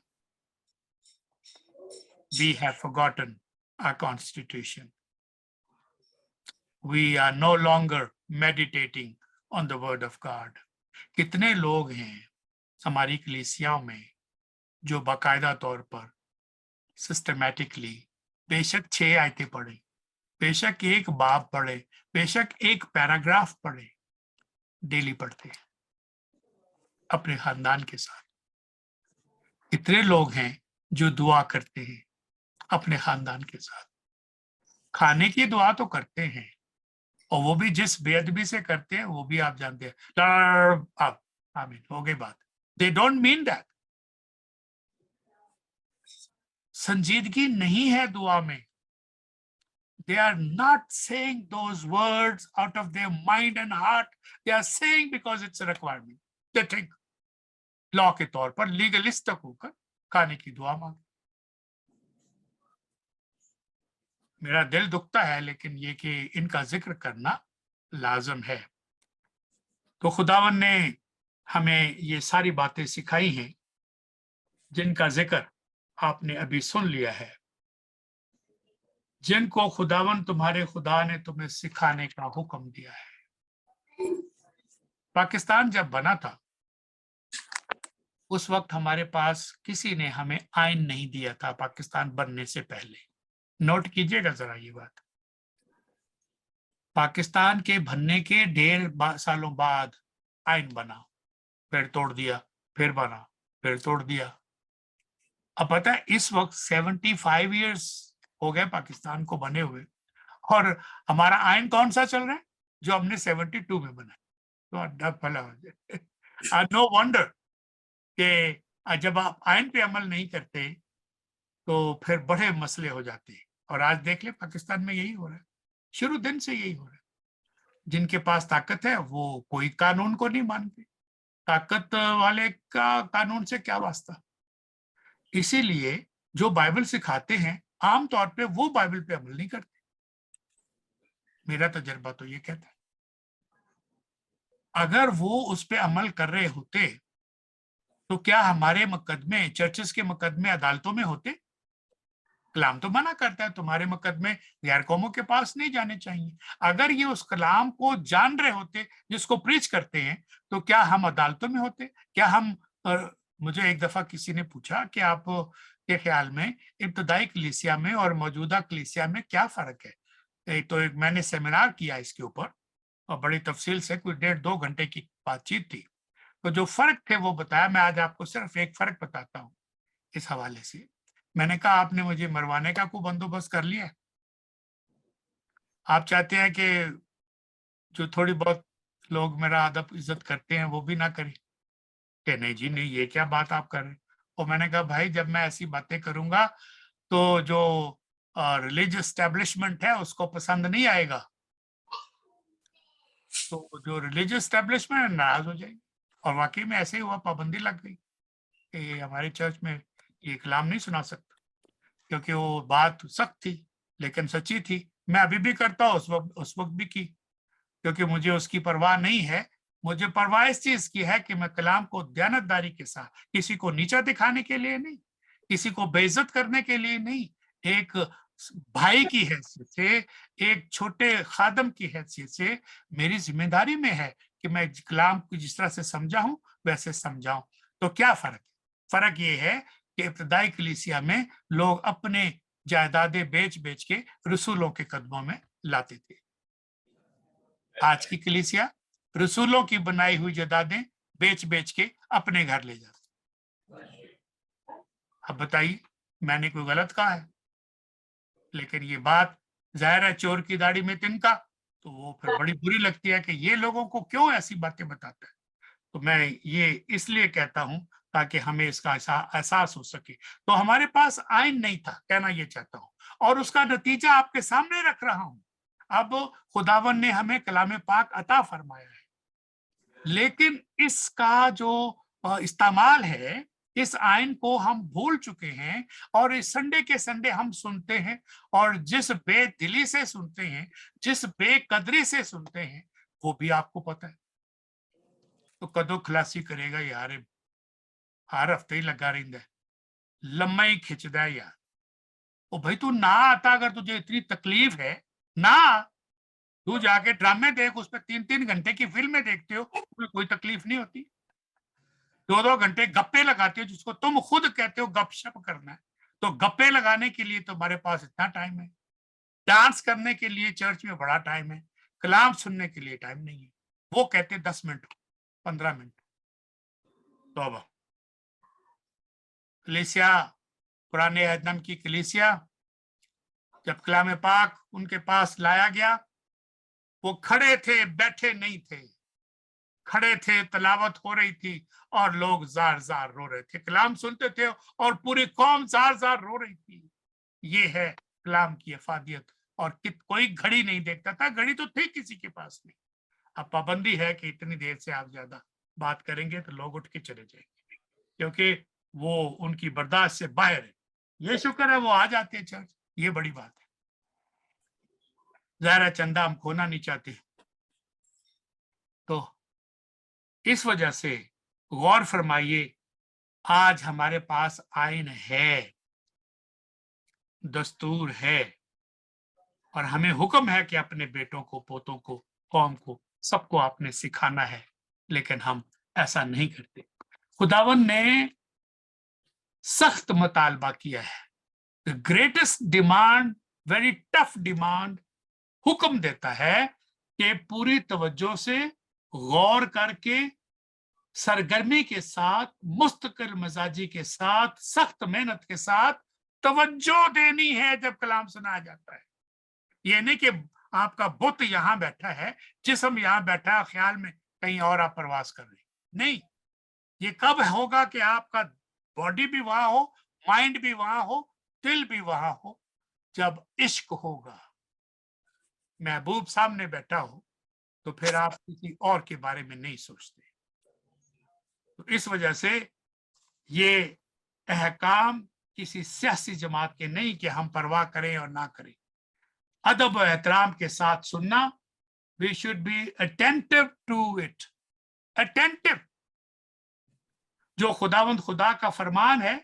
We have forgotten our constitution. We are no longer meditating on the word of God. कितने लोग हैं हमारी कलीसियाओं में जो बाकायदा तौर पर सिस्टमैटिकली बेशक 6 आयतें पढ़े, बेशक एक बाब पढ़े, बेशक एक पैराग्राफ पढ़े, डेली पढ़ते हैं अपने खानदान के साथ। कितने लोग हैं जो दुआ करते हैं अपने खानदान के साथ। खाने की दुआ तो करते हैं, और वो भी जिस बेअदबी से करते हैं वो भी आप जानते हैं। अब आमीन हो गई बात। They don't mean that. संजीदगी नहीं है दुआ में। They are not saying those words out of their mind and heart. They are saying because it's a requirement. They think law के तौर पर लीगलिस्टिक होकर खाने की दुआ मांगे। मेरा दिल दुखता है, लेकिन ये कि इनका जिक्र करना लाजम है। तो खुदावन ने हमें ये सारी बातें सिखाई हैं जिनका जिक्र आपने अभी सुन लिया है, जिनको खुदावन तुम्हारे खुदा ने तुम्हें सिखाने का हुक्म दिया है। पाकिस्तान जब बना था उस वक्त हमारे पास किसी ने हमें आइन नहीं दिया था। पाकिस्तान बनने से पहले नोट कीजिएगा जरा ये बात। पाकिस्तान के बनने के 1.5 सालों बाद आइन बना, फिर तोड़ दिया, फिर बना, फिर तोड़ दिया। अब पता है इस वक्त 75 इयर्स हो गए पाकिस्तान को बने हुए, और हमारा आइन कौन सा चल रहा है? जो हमने 72 में बना। तो अड्डा फला हो जाए। नो वंडर कि जब आप आइन पे अमल नहीं करते तो फिर बड़े मसले हो जाते हैं। और आज देख ले पाकिस्तान में यही हो रहा है, शुरू दिन से यही हो रहा है। जिनके पास ताकत है वो कोई कानून को नहीं मानते। ताकत वाले का कानून से क्या वास्ता। इसीलिए जो बाइबल सिखाते हैं आमतौर पे वो बाइबल पे अमल नहीं करते। मेरा तजर्बा तो ये कहता है अगर वो उस पे अमल कर रहे होते तो क्या हमारे मुकदमे, चर्चेस के मुकदमे अदालतों में होते? कलाम तो मना करता है तुम्हारे मुकदमे गैर कौमों के पास नहीं जाने चाहिए। अगर ये उस कलाम को जान रहे होते जिसको प्रीच करते हैं तो क्या हम अदालतों में होते? क्या हम मुझे एक दफा किसी ने पूछा कि आप के ख्याल में इब्तदाई कलीसिया में और मौजूदा कलीसिया में क्या फर्क है? तो एक मैंने सेमिनार किया इसके ऊपर और बड़ी तफसील से कोई 1.5-2 घंटे की बातचीत थी। तो जो फर्क थे वो बताया। मैं आज आपको सिर्फ एक फर्क बताता हूँ इस हवाले से। मैंने कहा आपने मुझे मरवाने का कोई बंदोबस्त कर लिया? आप चाहते हैं कि जो थोड़ी बहुत लोग मेरा अदब इज्जत करते हैं वो भी ना करें? कि नहीं जी नहीं, ये क्या बात आप कर रहे हैं? और मैंने कहा भाई जब मैं ऐसी बातें करूंगा तो जो रिलीजियस एस्टेब्लिशमेंट है उसको पसंद नहीं आएगा, तो जो रिलीजियस एस्टेब्लिशमेंट नाराज हो जाएगी। और वाकई में ऐसे ही हुआ, पाबंदी लग गई कि हमारी चर्च में ये कलाम नहीं सुना सकता, क्योंकि वो बात सख्त थी लेकिन सच्ची थी। मैं अभी भी करता हूँ, उस वक्त भी की, क्योंकि मुझे उसकी परवाह नहीं है मुझे परवाह इस चीज की है कि मैं कलाम को दयानतदारी के साथ, किसी को नीचा दिखाने के लिए नहीं, किसी को बेइज्जत करने के लिए नहीं, एक भाई की हैसियत से, एक छोटे खादम की हैसियत से मेरी जिम्मेदारी में है कि मैं कलाम को जिस तरह से समझा हूं वैसे समझाऊं। तो क्या फर्क है? फर्क ये है कि इब्तदाई कलीसिया में लोग अपने जायदादें बेच बेच के रसूलों के कदमों में लाते थे। आज की कलीसिया रसूलों की बनाई हुई जायदादें बेच बेच के अपने घर ले जाती। अब बताइए, मैंने कोई गलत कहा है? लेकिन ये बात जाहिर है चोर की दाढ़ी में तिनका, तो वो फिर बड़ी बुरी लगती है कि ये लोगों को क्यों ऐसी बातें बताता है। तो मैं ये इसलिए कहता हूं ताकि हमें इसका एहसास हो सके। तो हमारे पास आइन नहीं था, कहना ये चाहता हूं, और उसका नतीजा आपके सामने रख रहा हूं। अब खुदावन ने हमें कलाम पाक अता फरमाया है, लेकिन इसका जो इस्तेमाल है, इस आइन को हम भूल चुके हैं, और इस संडे के संडे हम सुनते हैं, और जिस बेदिली से सुनते हैं, जिस बेकदरी से सुनते हैं, वो भी आपको पता है। तो कदों खलासी करेगा यार, हर हफ्ते ही लगा रहिंदा है, लम्मा ही खिंचदा है यार। ओ भाई तू ना आता, अगर तुझे इतनी तकलीफ है ना, तू जाके ड्रामे देख, उस पर 3-3 घंटे की फिल्में देखते हो, उसमें कोई तकलीफ नहीं होती। 2-2 घंटे गप्पे लगाते हो, जिसको तुम खुद कहते हो गपशप करना है। तो गप्पे लगाने के लिए तुम्हारे पास इतना टाइम है, डांस करने के लिए चर्च में बड़ा टाइम है, कलाम सुनने के लिए टाइम नहीं है। वो कहते 10 मिनट 15 मिनट। तो अब कलीसिया, पुराने अहद की कलीसिया, जब कलाम पाक उनके पास लाया गया, वो खड़े थे, बैठे नहीं थे, खड़े थे, तलावत हो रही थी और लोग जार जार रो रहे थे। कलाम सुनते थे और पूरी कौम जार जार रो रही थी। ये है कलाम की अफादियत। और कोई घड़ी नहीं देखता था, घड़ी तो थी किसी के पास नहीं। अब पाबंदी है कि इतनी देर से आप ज्यादा बात करेंगे तो लोग उठ के चले जाएंगे, क्योंकि वो उनकी बर्दाश्त से बाहर है। ये शुक्र है वो आ जाते हैं चर्च, ये बड़ी बात है। ज़ाहिर है चंदा हम खोना नहीं चाहते, तो इस वजह से गौर फरमाइए, आज हमारे पास आइन है, दस्तूर है, और हमें हुक्म है कि अपने बेटों को, पोतों को, कौम को, सबको आपने सिखाना है, लेकिन हम ऐसा नहीं करते। खुदावन ने सख्त मुतालबा किया है, the greatest demand, very tough demand, हुक्म देता है कि पूरी तवज्जो से, गौर करके, सरगर्मी के साथ, मुस्तकिल मजाजी के साथ, सख्त मेहनत के साथ तवज्जो देनी है जब कलाम सुनाया जाता है। ये नहीं कि आपका बुत यहां बैठा है, जिस्म यहां बैठा है, ख्याल में कहीं और आप प्रवास कर रहे, नहीं। ये कब होगा कि आपका बॉडी भी वहां हो, माइंड भी वहां हो, दिल भी वहां हो, जब इश्क होगा, महबूब सामने बैठा हो, तो फिर आप किसी और के बारे में नहीं सोचते। तो इस वजह से ये अहकाम किसी सियासी जमात के नहीं कि हम परवाह करें और ना करें। अदब और एहतराम के साथ सुनना, we should be attentive to it, attentive. जो खुदावंद खुदा का फरमान है,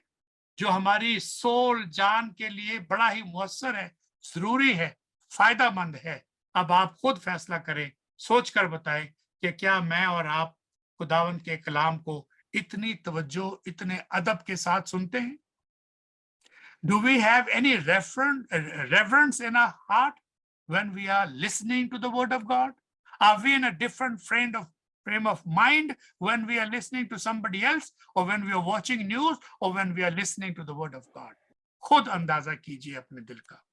जो हमारी सोल जान के लिए बड़ा ही मुअस्सर है, जरूरी है, फायदा मंद है। अब आप खुद फैसला करें, सोच कर बताएं कि क्या मैं और आप खुदावंद के कलाम को इतनी तवज्जो, इतने अदब के साथ सुनते हैं? Do we have any reverence in our heart when we are listening to the word of God? Are we in a different frame of mind when we are listening to somebody else, or when we are watching news, or when we are listening to the word of God? खुद अंदाजा कीजिए अपने दिल का.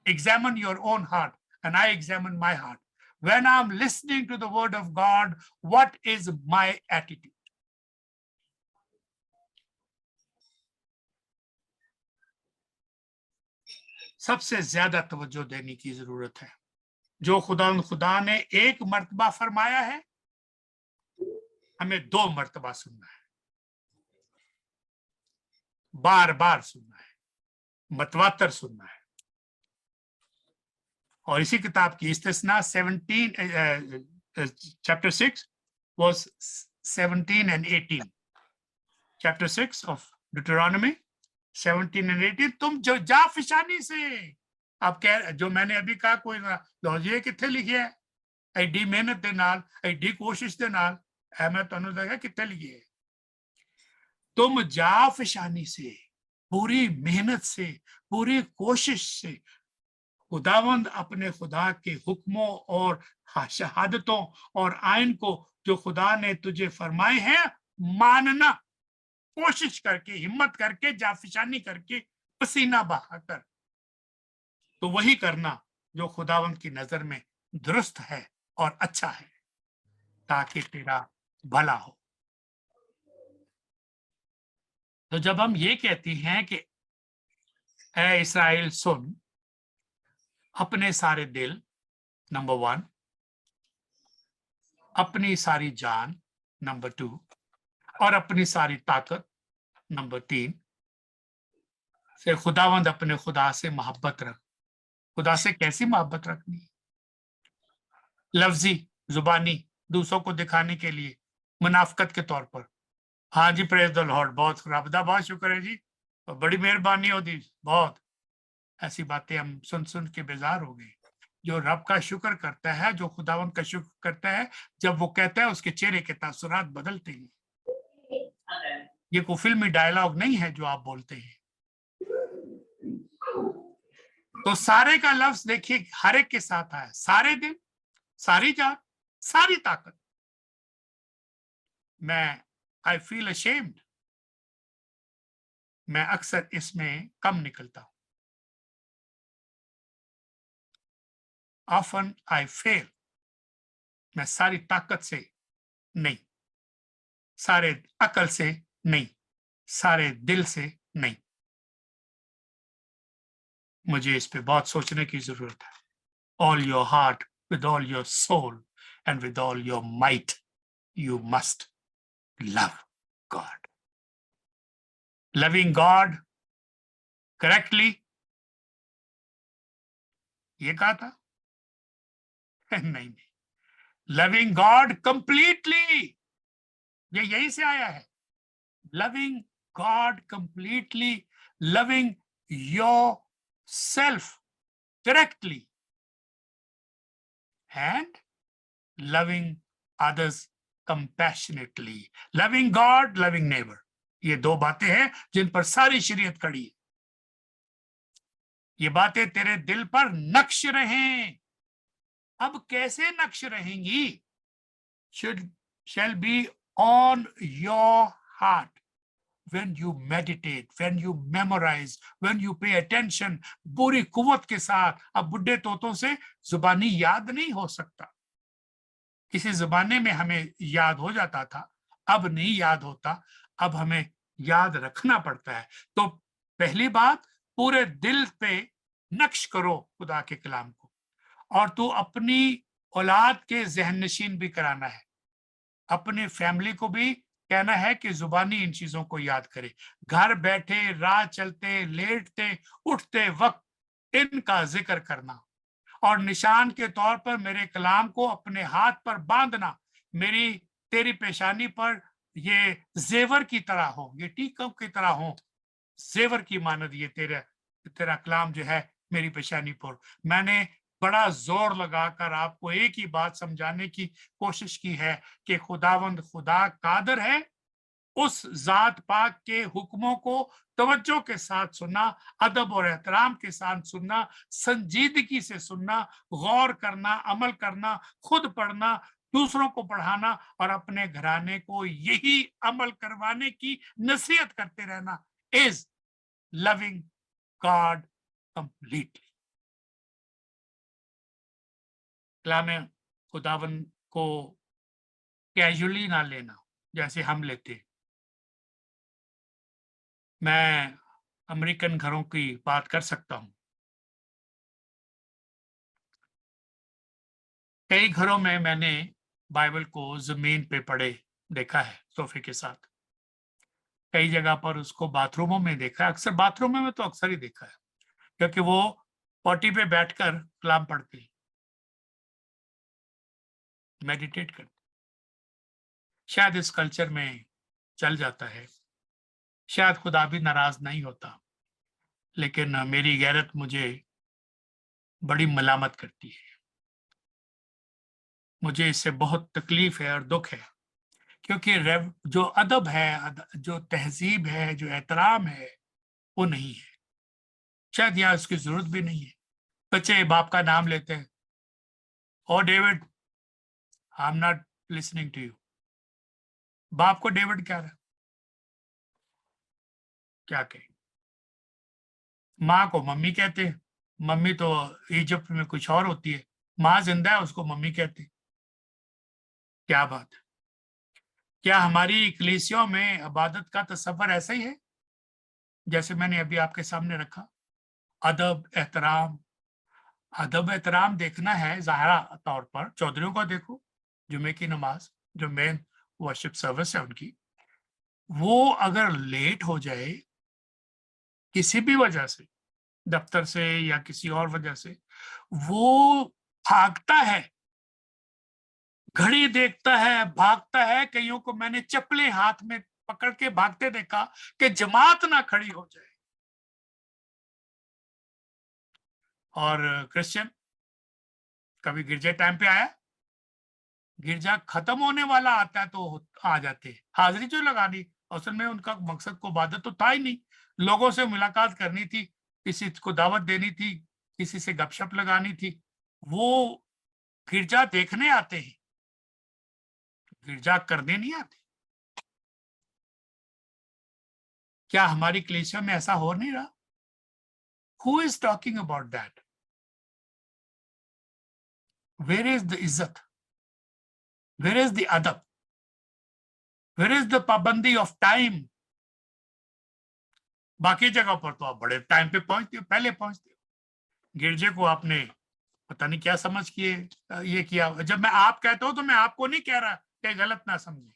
Examine your own heart, and I examine my heart. When I'm listening to the word of God, what is my attitude? सबसे ज्यादा तवज्जो देने की जरूरत है। जो खुदा ने एक मर्तबा फरमाया है, हमें 2 मर्तबा सुनना है, बार बार सुनना है, मतवातर सुनना है। और इसी किताब की इस्तिस्ना 17 chapter 6 verse 17 and 18. Chapter 6 of Deuteronomy 17 and 18. तुम जो जाफिशानी से, आप कह जो मैंने अभी कहा, कोई लौजिए किथे लिखे है, एडी मेहनत दे नाल, एडी कोशिश दे नाल, है मैं तुहानू दसगा किथे लिखे है। तुम जाफिशानी से, पूरी मेहनत से, पूरी कोशिश से खुदावंद अपने खुदा के हुक्मों और शहादतों और आयन को जो खुदा ने तुझे फरमाए हैं मानना, कोशिश करके, हिम्मत करके, जाफिशानी करके, पसीना बहाकर, तो वही करना जो खुदावंद की नजर में दुरुस्त है और अच्छा है, ताकि तेरा भला हो। तो जब हम ये कहते हैं कि ऐ इस्राएल सुन, अपने सारे दिल, नंबर 1, अपनी सारी जान, नंबर 2, और अपनी सारी ताकत, नंबर 3, फिर खुदावंद अपने खुदा से मोहब्बत रख। खुदा से कैसी मोहब्बत रखनी? लफ्जी, जुबानी, दूसरों को दिखाने के लिए, मुनाफकत के तौर पर। हाँ जी, प्रेज द लॉर्ड, बहुत रब दा बहुत शुक्र है जी, बड़ी मेहरबानी होती, बहुत ऐसी बातें हम सुन सुन के बेजार हो गए। जो रब का शुक्र करता है, जो खुदावंद का शुक्र करता है, जब वो कहता है उसके चेहरे के तासुरात बदलते हैं। ये कोई फिल्मी डायलॉग नहीं है जो आप बोलते हैं। तो सारे का लफ्ज देखिए हर एक के साथ आया, सारे दिन, सारी जान, सारी ताकत। मैं आई फील अशेम्ड, मैं अक्सर इसमें कम निकलता हूं। ऑफन आई फेल, मैं सारी ताकत से नहीं, सारे अकल से नहीं, सारे दिल से नहीं। मुझे इस पे बहुत सोचने की जरूरत है। All your heart, with all your soul, and with all your might, you must love God. Loving God correctly, ये कहा था? नहीं, loving God completely, ये यहीं से आया है। Loving God completely, loving yourself correctly, and loving others compassionately. Loving God, loving neighbor. ये दो बातें हैं जिन पर सारी शरीयत खड़ी है। ये बातें तेरे दिल पर नक्श रहें। अब कैसे नक्श रहेंगी? Shall be on your heart when you meditate, when you memorize, when you pay attention, पूरी कुव्वत के साथ। अब बुड्ढे तोतों से जुबानी याद नहीं हो सकता। किसी जमाने में हमें याद हो जाता था, अब नहीं याद होता, अब हमें याद रखना पड़ता है। तो पहली बात, पूरे दिल पे नक्श करो खुदा के कलाम को, और तू अपनी औलाद के जहन नशीन भी कराना है। अपने फैमिली को भी कहना है कि जुबानी इन चीजों को याद करे। घर बैठे, राह चलते, लेटते, उठते वक्त इनका जिक्र करना, और निशान के तौर पर मेरे कलाम को अपने हाथ पर बांधना। मेरी तेरी पेशानी पर ये जेवर की तरह हो, ये टीकों की तरह हो, जेवर की मानद ये तेरा कलाम जो है मेरी पेशानी पर। मैंने बड़ा जोर लगाकर आपको एक ही बात समझाने की कोशिश की है कि खुदावंद खुदा कादर है उस जात पाक के हुक्मों को तवज्जो के साथ सुनना, अदब और एहतराम के साथ सुनना, संजीदगी से सुनना, गौर करना, अमल करना, खुद पढ़ना, दूसरों को पढ़ाना, और अपने घराने को यही अमल करवाने की नसीहत करते रहना इज लविंग गॉड कंप्लीटली। कलाम खुदावन को कैजुअली ना लेना जैसे हम लेते। मैं अमेरिकन घरों की बात कर सकता हूं। कई घरों में मैंने बाइबल को जमीन पे पड़े देखा है, सोफे के साथ। कई जगह पर उसको बाथरूमों में देखा है, अक्सर बाथरूमों में तो अक्सर ही देखा है, क्योंकि वो पॉटी पे बैठकर कलाम पढ़ते, मेडिटेट करते। शायद इस कल्चर में चल जाता है, शायद खुदा भी नाराज नहीं होता, लेकिन मेरी गैरत मुझे बड़ी मलामत करती है। मुझे इससे बहुत तकलीफ है और दुख है, क्योंकि जो अदब है, जो तहजीब है, जो एहतराम है, वो नहीं है। शायद यहाँ उसकी जरूरत भी नहीं है। बच्चे बाप का नाम लेते हैं, oh David, I am not listening to you. बाप को डेविड क्या रहा, क्या कहे? माँ को मम्मी कहते हैं, मम्मी तो इजिप्ट में कुछ और होती है, माँ जिंदा है उसको मम्मी कहते हैं। क्या बात है? क्या हमारी कलीसियों में इबादत का तस्वर ऐसा ही है जैसे मैंने अभी आपके सामने रखा? अदब एहतराम, अदब एहतराम देखना है ज़ाहिरा तौर पर चौधरियों को देखो, जुमे की नमाज जो मेन वर्शिप सर्विस है उनकी, वो अगर लेट हो जाए किसी भी वजह से, दफ्तर से या किसी और वजह से, वो भागता है, घड़ी देखता है, भागता है। कईयों को मैंने चप्पलें हाथ में पकड़ के भागते देखा कि जमात ना खड़ी हो जाए। और क्रिश्चियन कभी गिरजे टाइम पे आया? गिरजा खत्म होने वाला आता है तो आ जाते हैं, हाजिरी जो लगानी, असल में उनका मकसद को इबादत तो था ही नहीं, लोगों से मुलाकात करनी थी, किसी को दावत देनी थी, किसी से गपशप लगानी थी, वो गिरजा देखने आते हैं, गिरजा करने नहीं आते। क्या हमारी कलीसिया में ऐसा हो नहीं रहा? Who is talking about that? Where is the इज्जत? Where is the adab? Where is the पाबंदी of time? बाकी जगह पर तो आप बड़े टाइम पे पहुंचते हो, पहले पहुंचते हो। गिरजे को आपने पता नहीं क्या समझ किए ये किया। जब मैं आप कहता हूं तो मैं आपको नहीं कह रहा कि गलत ना समझे,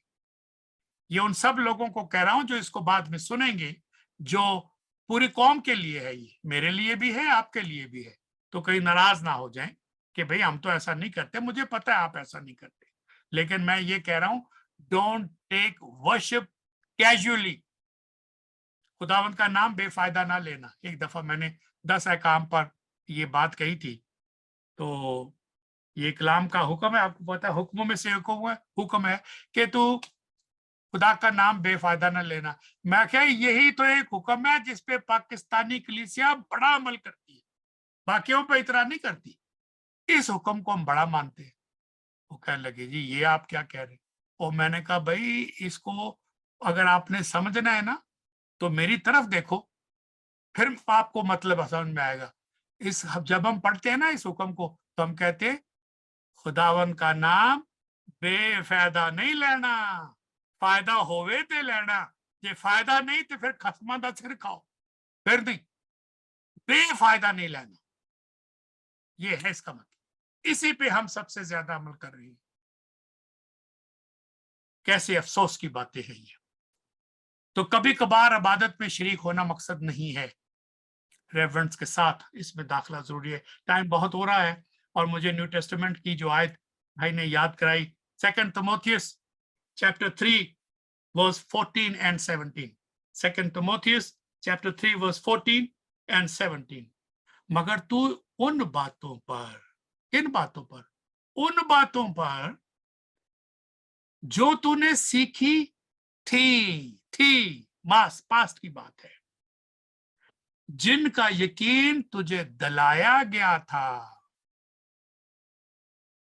ये उन सब लोगों को कह रहा हूं जो इसको बाद में सुनेंगे, जो पूरी कौम के लिए है, ये मेरे लिए भी है, आपके लिए भी है। तो कहीं नाराज ना हो जाएं कि भाई हम तो ऐसा नहीं करते, मुझे पता है आप ऐसा नहीं करते, लेकिन मैं ये कह रहा हूं, डोंट टेक वर्शिप कैजुअली। खुदावंत का नाम बेफायदा ना लेना। एक दफा मैंने 10 अहकाम पर ये बात कही थी, तो ये कलाम का हुक्म है, आपको पता है हुक्मों में से एक हुक्म है कि तू खुदा का नाम बेफायदा ना लेना। मैं क्या, यही तो एक हुक्म है जिसपे पाकिस्तानी कलीसिया बड़ा अमल करती है, बाकियों पे इतना नहीं करती। इस हुक्म को हम बड़ा मानते हैं। वो कहने लगे जी ये आप क्या कह रहे? और मैंने कहा भाई इसको अगर आपने समझना है ना तो मेरी तरफ देखो, फिर आपको मतलब समझ में आएगा। जब हम पढ़ते हैं ना इस हुक्म को तो हम कहते हैं खुदावन का नाम बेफायदा नहीं लेना, फायदा होवे ते लेना, जे फायदा नहीं तो फिर खसमा दा सिर खाओ, फिर नहीं, बेफायदा नहीं लेना, ये है इसका मतलब। इसी पे हम सबसे ज्यादा अमल कर रहे हैं। कैसे अफसोस की बातें हैं ये। तो कभी कभार इबादत में शरीक होना मकसद नहीं है, रेफरेंस के साथ इसमें दाखिला जरूरी है। टाइम बहुत हो रहा है और मुझे न्यू टेस्टामेंट की जो आयत भाई ने याद कराई, 2 Timothy chapter 3 verse 14 and 17, 2 Timothy chapter 3 verse 14 and 17। मगर तू उन बातों पर, किन बातों पर? उन बातों पर जो तूने सीखी थी मास पास्ट की बात है, जिनका यकीन तुझे दिलाया गया था,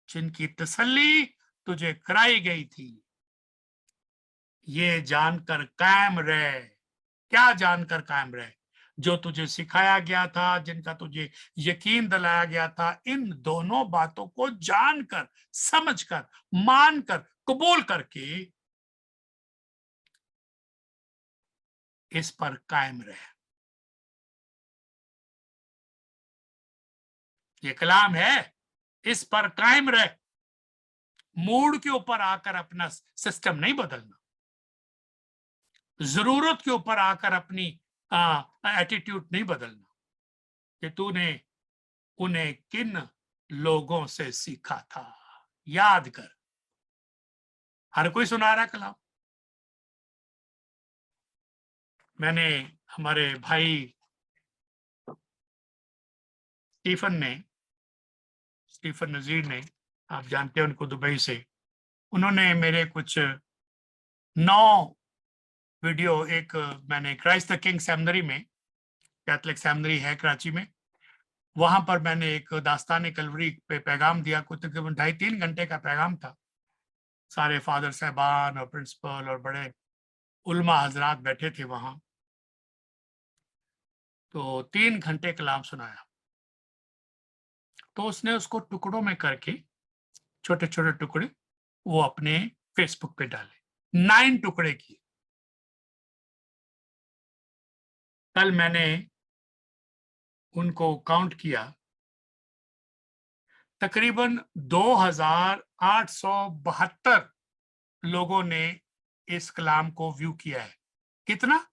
जिनकी तसल्ली तुझे कराई गई थी, ये जानकर कायम रहे। क्या जानकर कायम रहे? जो तुझे सिखाया गया था, जिनका तुझे यकीन दिलाया गया था, इन दोनों बातों को जानकर, समझकर, मानकर, कबूल करके इस पर कायम रहे। ये कलाम है, इस पर कायम रहे। मूड के ऊपर आकर अपना सिस्टम नहीं बदलना, जरूरत के ऊपर आकर अपनी एटीट्यूड नहीं बदलना कि तूने उन्हें किन लोगों से सीखा था। याद कर, हर कोई सुना रहा कलाम। मैंने हमारे भाई स्टीफन नजीर ने, आप जानते हैं उनको दुबई से, उन्होंने मेरे कुछ 9 वीडियो, एक मैंने क्राइस्ट द किंग सेमिनरी में, कैथलिक सेमिनरी है कराची में, वहां पर मैंने एक दास्तान कलवरी पे पैगाम दिया, कुछ तकरीबन 2.5-3 घंटे का पैगाम था। सारे फादर साहबान और प्रिंसिपल और बड़े उलमा हजरात बैठे थे वहां, तो 3 घंटे कलाम सुनाया। तो उसने उसको टुकड़ों में करके, छोटे छोटे टुकड़े, वो अपने फेसबुक पे डाले, 9 टुकड़े किए। कल मैंने उनको काउंट किया, तकरीबन 2872 लोगों ने इस कलाम को व्यू किया है। कितना?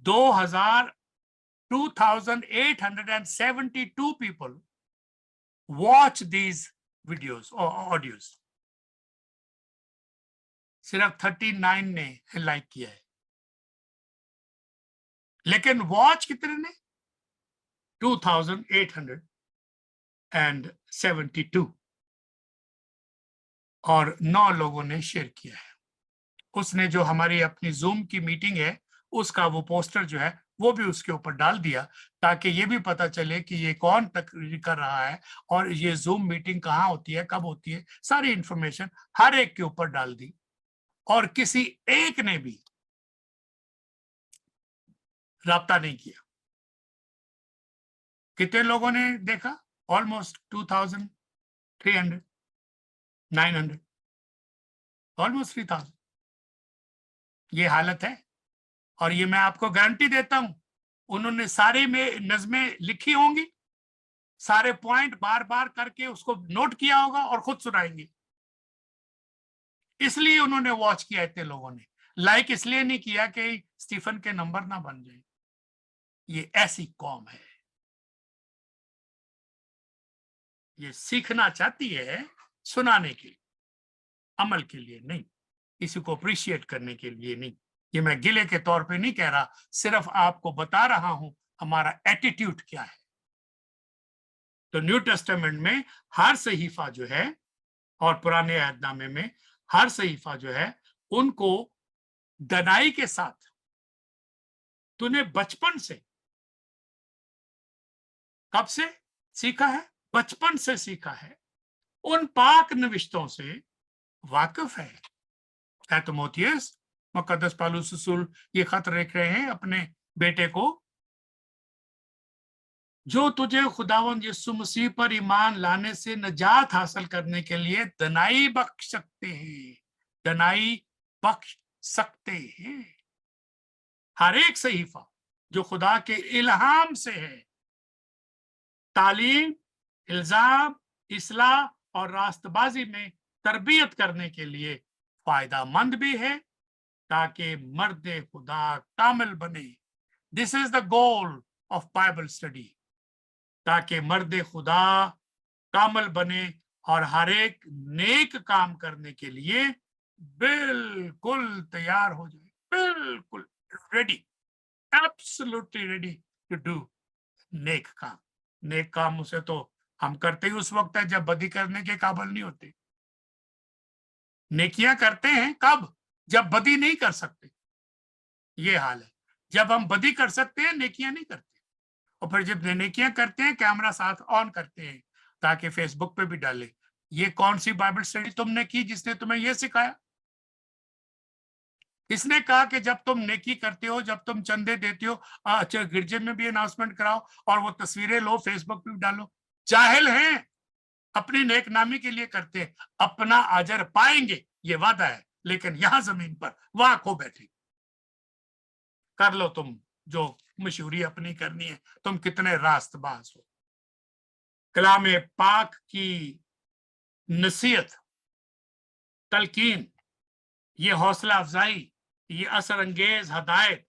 2872 people watch these videos or audios. सिर्फ 39 ने लाइक किया है, लेकिन वॉच कितने ने? 2872, और 9 लोगों ने शेयर किया है। उसने जो हमारी अपनी जूम की मीटिंग है, उसका वो पोस्टर जो है वो भी उसके ऊपर डाल दिया, ताकि ये भी पता चले कि ये कौन तकरीर कर रहा है और ये जूम मीटिंग कहाँ होती है, कब होती है, सारी इंफॉर्मेशन हर एक के ऊपर डाल दी। और किसी एक ने भी राब्ता नहीं किया। कितने लोगों ने देखा? Almost 2300, 900, almost 3000। ये हालत है। और ये मैं आपको गारंटी देता हूं, उन्होंने सारे में नज़में लिखी होंगी, सारे पॉइंट बार बार करके उसको नोट किया होगा और खुद सुनाएंगे। इसलिए उन्होंने वॉच किया इतने लोगों ने। लाइक इसलिए नहीं किया कि स्टीफन के नंबर ना बन जाए। ये ऐसी कौम है, ये सीखना चाहती है सुनाने के लिए, अमल के लिए नहीं, किसी को अप्रिशिएट करने के लिए नहीं। ये मैं गिले के तौर पे नहीं कह रहा, सिर्फ आपको बता रहा हूं हमारा एटीट्यूड क्या है। तो न्यू टेस्टामेंट में हर सहीफा जो है और पुराने अहदनामे में हर सहीफा जो है, उनको दनाई के साथ, तूने बचपन से, कब से सीखा है? बचपन से सीखा है, उन पाक नविश्तों से वाकिफ है। तिमोथियस, मुकद्दस पौलुस रसूल ये खत लिख रहे हैं अपने बेटे को, जो तुझे खुदावंद यीशु मसीह पर ईमान लाने से निजात हासिल करने के लिए दनाई बख्श सकते हैं, दनाई बख्श सकते हैं। हर एक सहीफा जो खुदा के इल्हाम से है, तालीम, इल्जाम, इस्लाह और रास्तबाजी में तरबियत करने के लिए फायदामंद भी है, ताकि मर्द खुदा कामिल बने। This is the goal of Bible study, ताकि मर्द खुदा कामिल बने और हर एक नेक काम करने के लिए बिल्कुल तैयार हो जाए, बिल्कुल ready, absolutely ready to do नेक काम। नेक काम उसे तो हम करते ही उस वक्त है जब बदी करने के काबिल नहीं होते। नेकियां करते हैं कब? जब बदी नहीं कर सकते। ये हाल है, जब हम बदी कर सकते हैं नेकियां नहीं करते। और फिर जब नेकियां करते हैं, कैमरा साथ ऑन करते हैं ताकि फेसबुक पे भी डाले। ये कौन सी बाइबल स्टडी तुमने की जिसने तुम्हें ये सिखाया? इसने कहा कि जब तुम नेकी करते हो, जब तुम चंदे देते हो, अच्छा गिरजे में भी अनाउंसमेंट कराओ और वो तस्वीरें लो, फेसबुक पे भी डालो। जाहिल हैं, अपनी नेकनामी के लिए करते हैं, अपना अजर पाएंगे ये वादा है, लेकिन यहां जमीन पर वहां खो बैठे। कर लो तुम जो मशहूरी अपनी करनी है, तुम कितने रास्तबाज हो। कलाम पाक की नसीहत, तलकीन, ये हौसला अफजाई, ये असर अंगेज हदायत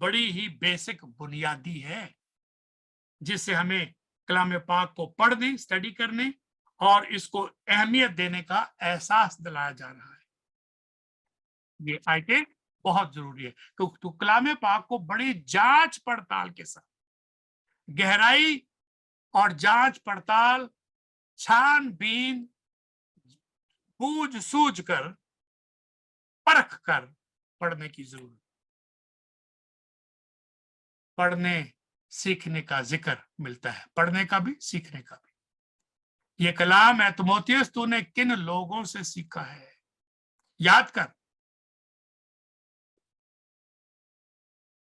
बड़ी ही बेसिक बुनियादी है, जिससे हमें कलाम पाक को पढ़ने, स्टडी करने और इसको अहमियत देने का एहसास दिलाया जा रहा है। ये आयतें बहुत जरूरी है। तो कलाम पाक को बड़ी जांच पड़ताल के साथ, गहराई और जांच पड़ताल, छानबीन, बूझ सूझ कर, परख कर पढ़ने की जरूरत। पढ़ने सीखने का जिक्र मिलता है, पढ़ने का भी सीखने का भी। ये कलाम है तिमोथियुस, तूने किन लोगों से सीखा है? याद कर,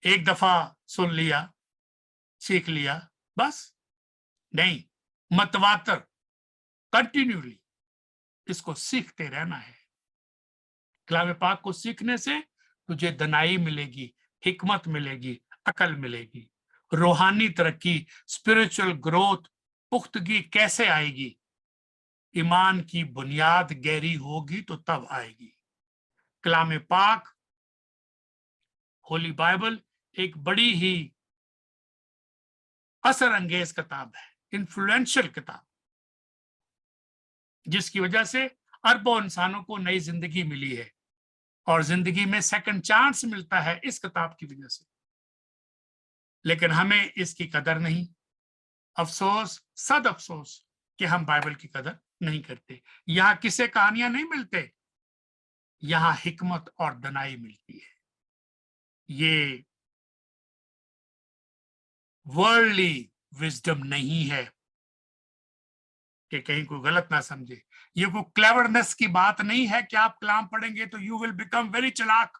एक दफा सुन लिया, सीख लिया, बस नहीं, मतवातर कंटिन्यूली इसको सीखते रहना है। कलाम पाक को सीखने से तुझे दनाई मिलेगी, हिकमत मिलेगी, अकल मिलेगी, रूहानी तरक्की, स्पिरिचुअल ग्रोथ, पुख्तगी कैसे आएगी? ईमान की बुनियाद गहरी होगी तो तब आएगी। कलाम पाक, होली बाइबल एक बड़ी ही असर अंगेज किताब है, इन्फ्लुएंशियल किताब, जिसकी वजह से अरबों इंसानों को नई जिंदगी मिली है और जिंदगी में सेकंड चांस मिलता है इस किताब की वजह से। लेकिन हमें इसकी कदर नहीं। अफसोस, सद अफसोस कि हम बाइबल की कदर नहीं करते। यहाँ किसे कहानियां नहीं मिलते, यहाँ हिकमत और दनाई मिलती है। ये वर्ल्डली विजडम नहीं है कि कहीं कोई गलत ना समझे। ये कोई क्लेवरनेस की बात नहीं है कि आप कलाम पढ़ेंगे तो यू विल बिकम वेरी चालाक,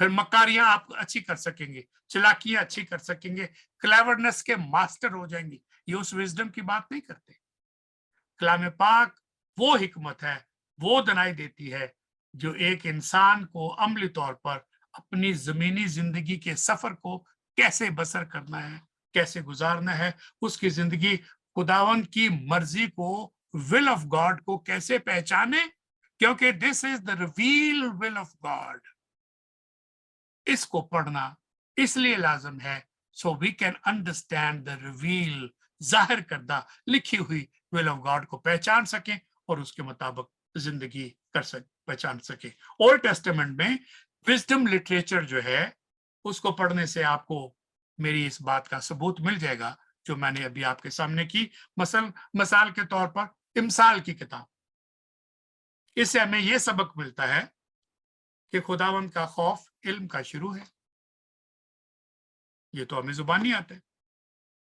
फिर मकारियां आप अच्छी कर सकेंगे, चालाकियां अच्छी कर सकेंगे, क्लेवरनेस के मास्टर हो जाएंगे। ये उस विजडम की बात नहीं करते। कलाम पाक वो हिकमत है, वो दनाई देती है जो एक इंसान को अमली तौर पर अपनी जमीनी जिंदगी के सफर को कैसे बसर करना है, कैसे गुजारना है, उसकी जिंदगी खुदावन की मर्जी को, विल ऑफ गॉड को कैसे पहचाने, क्योंकि this is the reveal will of God. इसको पढ़ना इसलिए लाजम है so we can understand the reveal, जाहिर करदा लिखी हुई विल ऑफ गॉड को पहचान सकें और उसके मुताबिक जिंदगी कर पहचान सके। ओल्ड टेस्टामेंट में विजडम लिटरेचर जो है उसको पढ़ने से आपको मेरी इस बात का सबूत मिल जाएगा जो मैंने अभी आपके सामने की। मिसाल के तौर पर इमसाल की किताब, इससे हमें यह सबक मिलता है कि खुदावंद का खौफ इल्म का शुरू है। ये तो हमें जुबानी आता है।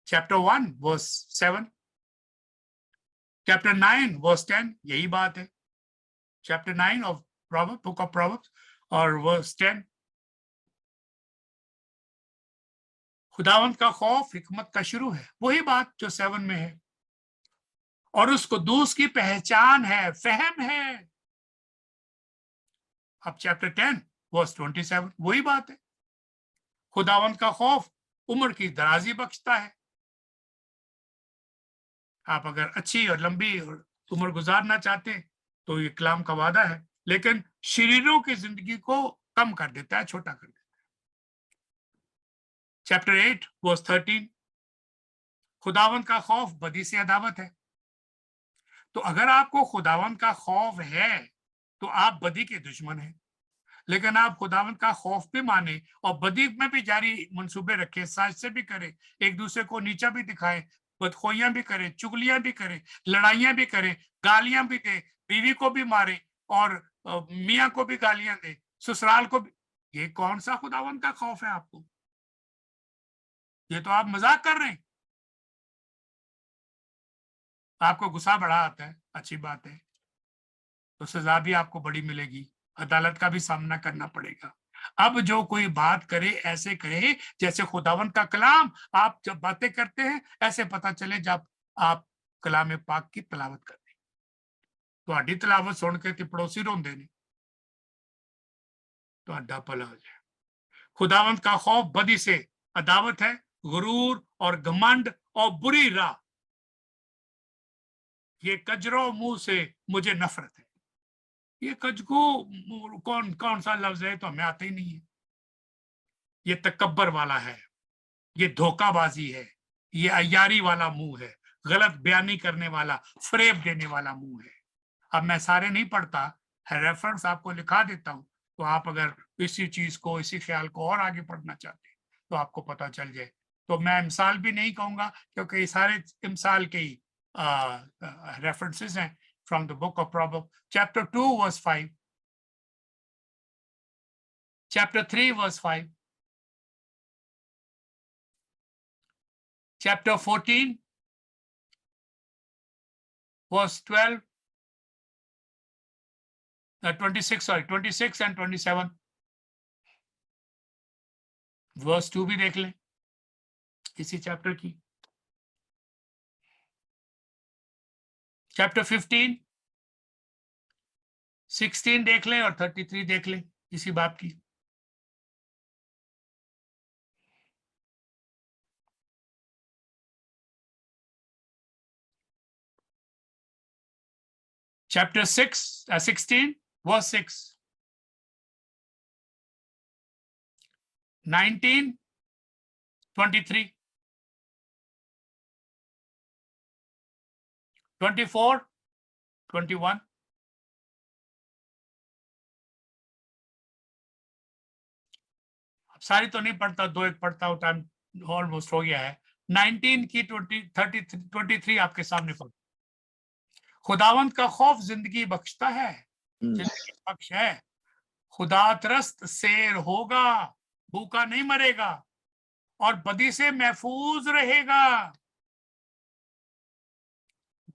चैप्टर 1 वर्स 7, चैप्टर 9 वर्स 10 यही बात है। Chapter 9 of proverbs, book of proverbs और वर्स 10, खुदावंद का खौफ हिकमत का शुरू है, वही बात जो 7 में है। और उसको दूस की पहचान है, फहम है। अब चैप्टर 10 वर्स 27 वही बात है। खुदावंद का खौफ उम्र की दराजी बख्शता है। आप अगर अच्छी और लंबी उम्र गुजारना चाहते हैं तो ये कलाम का वादा है, लेकिन शरीरों की जिंदगी को कम कर देता है, छोटा कर देता है। चैप्टर 8 वर्स 13, खुदावंद का खौफ बदी से अदावत है। तो अगर आपको खुदावंद का खौफ है तो आप बदी के दुश्मन हैं। लेकिन आप खुदावंद का खौफ भी माने और बदी में भी जारी मंसूबे रखे, साजिशें भी करे, एक दूसरे को नीचा भी दिखाए, बदखोइयां भी करे, चुगलियां भी करे, लड़ाइयां भी करे, गालियां भी दे, बीवी को भी मारे और मियां को भी गालियां दे, ससुराल को भी। ये कौन सा खुदावंद का खौफ है आपको? ये तो आप मजाक कर रहे हैं। आपको गुस्सा बड़ा आता है, अच्छी बात है, तो सजा भी आपको बड़ी मिलेगी, अदालत का भी सामना करना पड़ेगा। अब जो कोई बात करे ऐसे करे जैसे खुदावंद का कलाम। आप जब बातें करते हैं ऐसे पता चले जब आप कलाम पाक की तलावत करते, तो तलावत सुन के पड़ोसी रोंदे ने, तो भला हो जाए। खुदावंद का खौफ बदी से अदावत है, गुरूर और घमंड और बुरी राह, ये कजरो मुंह से मुझे नफरत है। ये कजको कौन सा लफ्ज है तो हमें आता ही नहीं है। ये तकब्बर वाला है, ये धोखाबाजी है, ये अयारी वाला मुंह है, गलत बयानी करने वाला, फरेब देने वाला मुंह है। अब मैं सारे नहीं पढ़ता है, रेफरेंस आपको लिखा देता हूं। तो आप अगर इसी चीज को, इसी ख्याल को और आगे पढ़ना चाहते हैं तो आपको पता चल जाए। तो मैं मिसाल भी नहीं कहूंगा क्योंकि ये सारे मिसाल के ही रेफरेंसेस हैं from the book of proverb, chapter 2 verse 5, chapter 3 verse 5, chapter 14 verse 12, 26 and 27, verse 2 भी देख लें इसी चैप्टर की, chapter 15, 16 देख लें और 33 देख लें इसी बाब की। Chapter 16 verse 6, 19, 23, 24, 21, अब सारी तो नहीं पढ़ता, 2 एक पढ़ता हूं, टाइम ऑलमोस्ट हो गया है। 19 की 23 आपके सामने पढ़। खुदावंत का खौफ जिंदगी बख्शता है, जिंदगी बख्श है। खुदा तरस्त शेर होगा, भूखा नहीं मरेगा और बदी से महफूज रहेगा।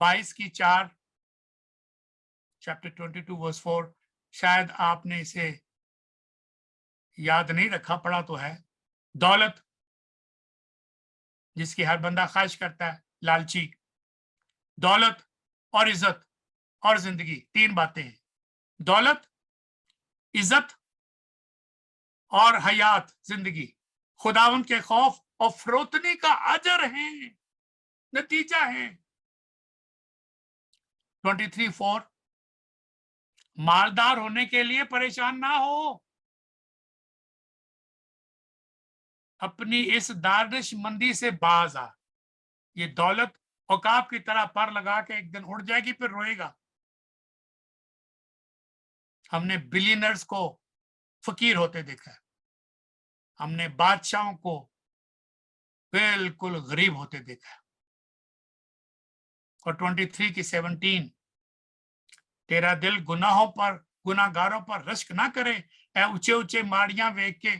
22 की 4, चैप्टर 22 वर्स 4, शायद आपने इसे याद नहीं रखा, पढ़ा तो है। दौलत जिसकी हर बंदा ख्वाहिश करता है, लालची। दौलत और इज्जत और जिंदगी, 3 बातें हैं। दौलत, इज्जत और हयात, जिंदगी, खुदावंत के खौफ और फरोतनी का अजर है, नतीजा है। 23:4, मालदार होने के लिए परेशान ना हो, अपनी इस दानिशमंदी से बाज आ। ये दौलत औकाब की तरह पर लगा के एक दिन उड़ जाएगी, फिर रोएगा। हमने बिलियनर्स को फकीर होते देखा है, हमने बादशाहों को बिल्कुल गरीब होते देखा है। और 23 की 17, तेरा दिल गुनाहों पर, गुनाहगारों पर रश्क ना करे, ऊंचे ऊंचे माड़ियां देख के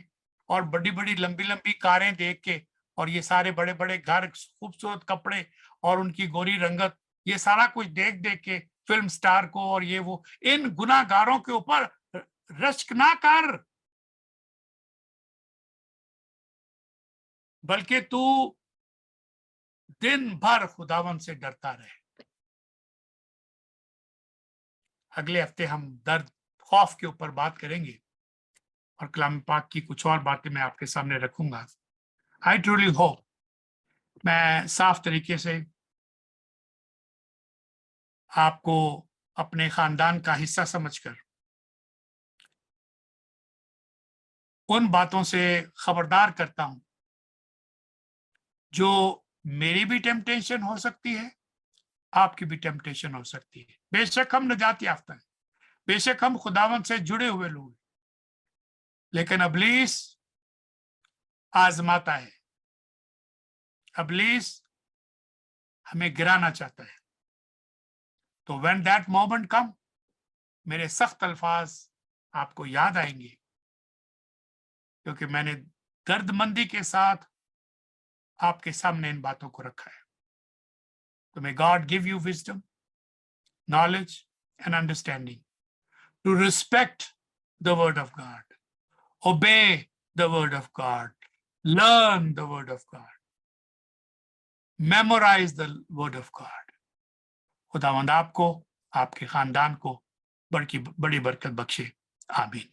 और बड़ी बड़ी लंबी लंबी कारें देख के और ये सारे बड़े बड़े घर, खूबसूरत कपड़े और उनकी गोरी रंगत, ये सारा कुछ देख देख के फिल्म स्टार को और ये वो, इन गुनाहगारों के ऊपर रश्क ना कर, बल्कि तू दिन भर खुदावन से डरता रहे। अगले हफ्ते हम दर्द, खौफ के ऊपर बात करेंगे और कलाम पाक की कुछ और बातें मैं आपके सामने रखूंगा। आई ट्रूली होप मैं साफ तरीके से आपको अपने खानदान का हिस्सा समझकर उन बातों से खबरदार करता हूं जो मेरी भी टेम्पटेशन हो सकती है, आपकी भी टेम्पटेशन हो सकती है। बेशक हम नजात याफ्ता हैं, बेशक हम खुदावन से जुड़े हुए लोग हैं, लेकिन अबलीस आजमाता है, अबलीस हमें गिराना चाहता है। तो व्हेन दैट मोमेंट कम, मेरे सख्त अल्फाज आपको याद आएंगे, क्योंकि मैंने दर्दमंदी के साथ आपके सामने इन बातों को रखा है। तो may God give you wisdom, knowledge and understanding to respect the word of God, obey the word of God, learn the word of God, memorize the word of God. खुदावंद आपको, आपके खानदान को बड़ी बरकत बख्शे। आमीन।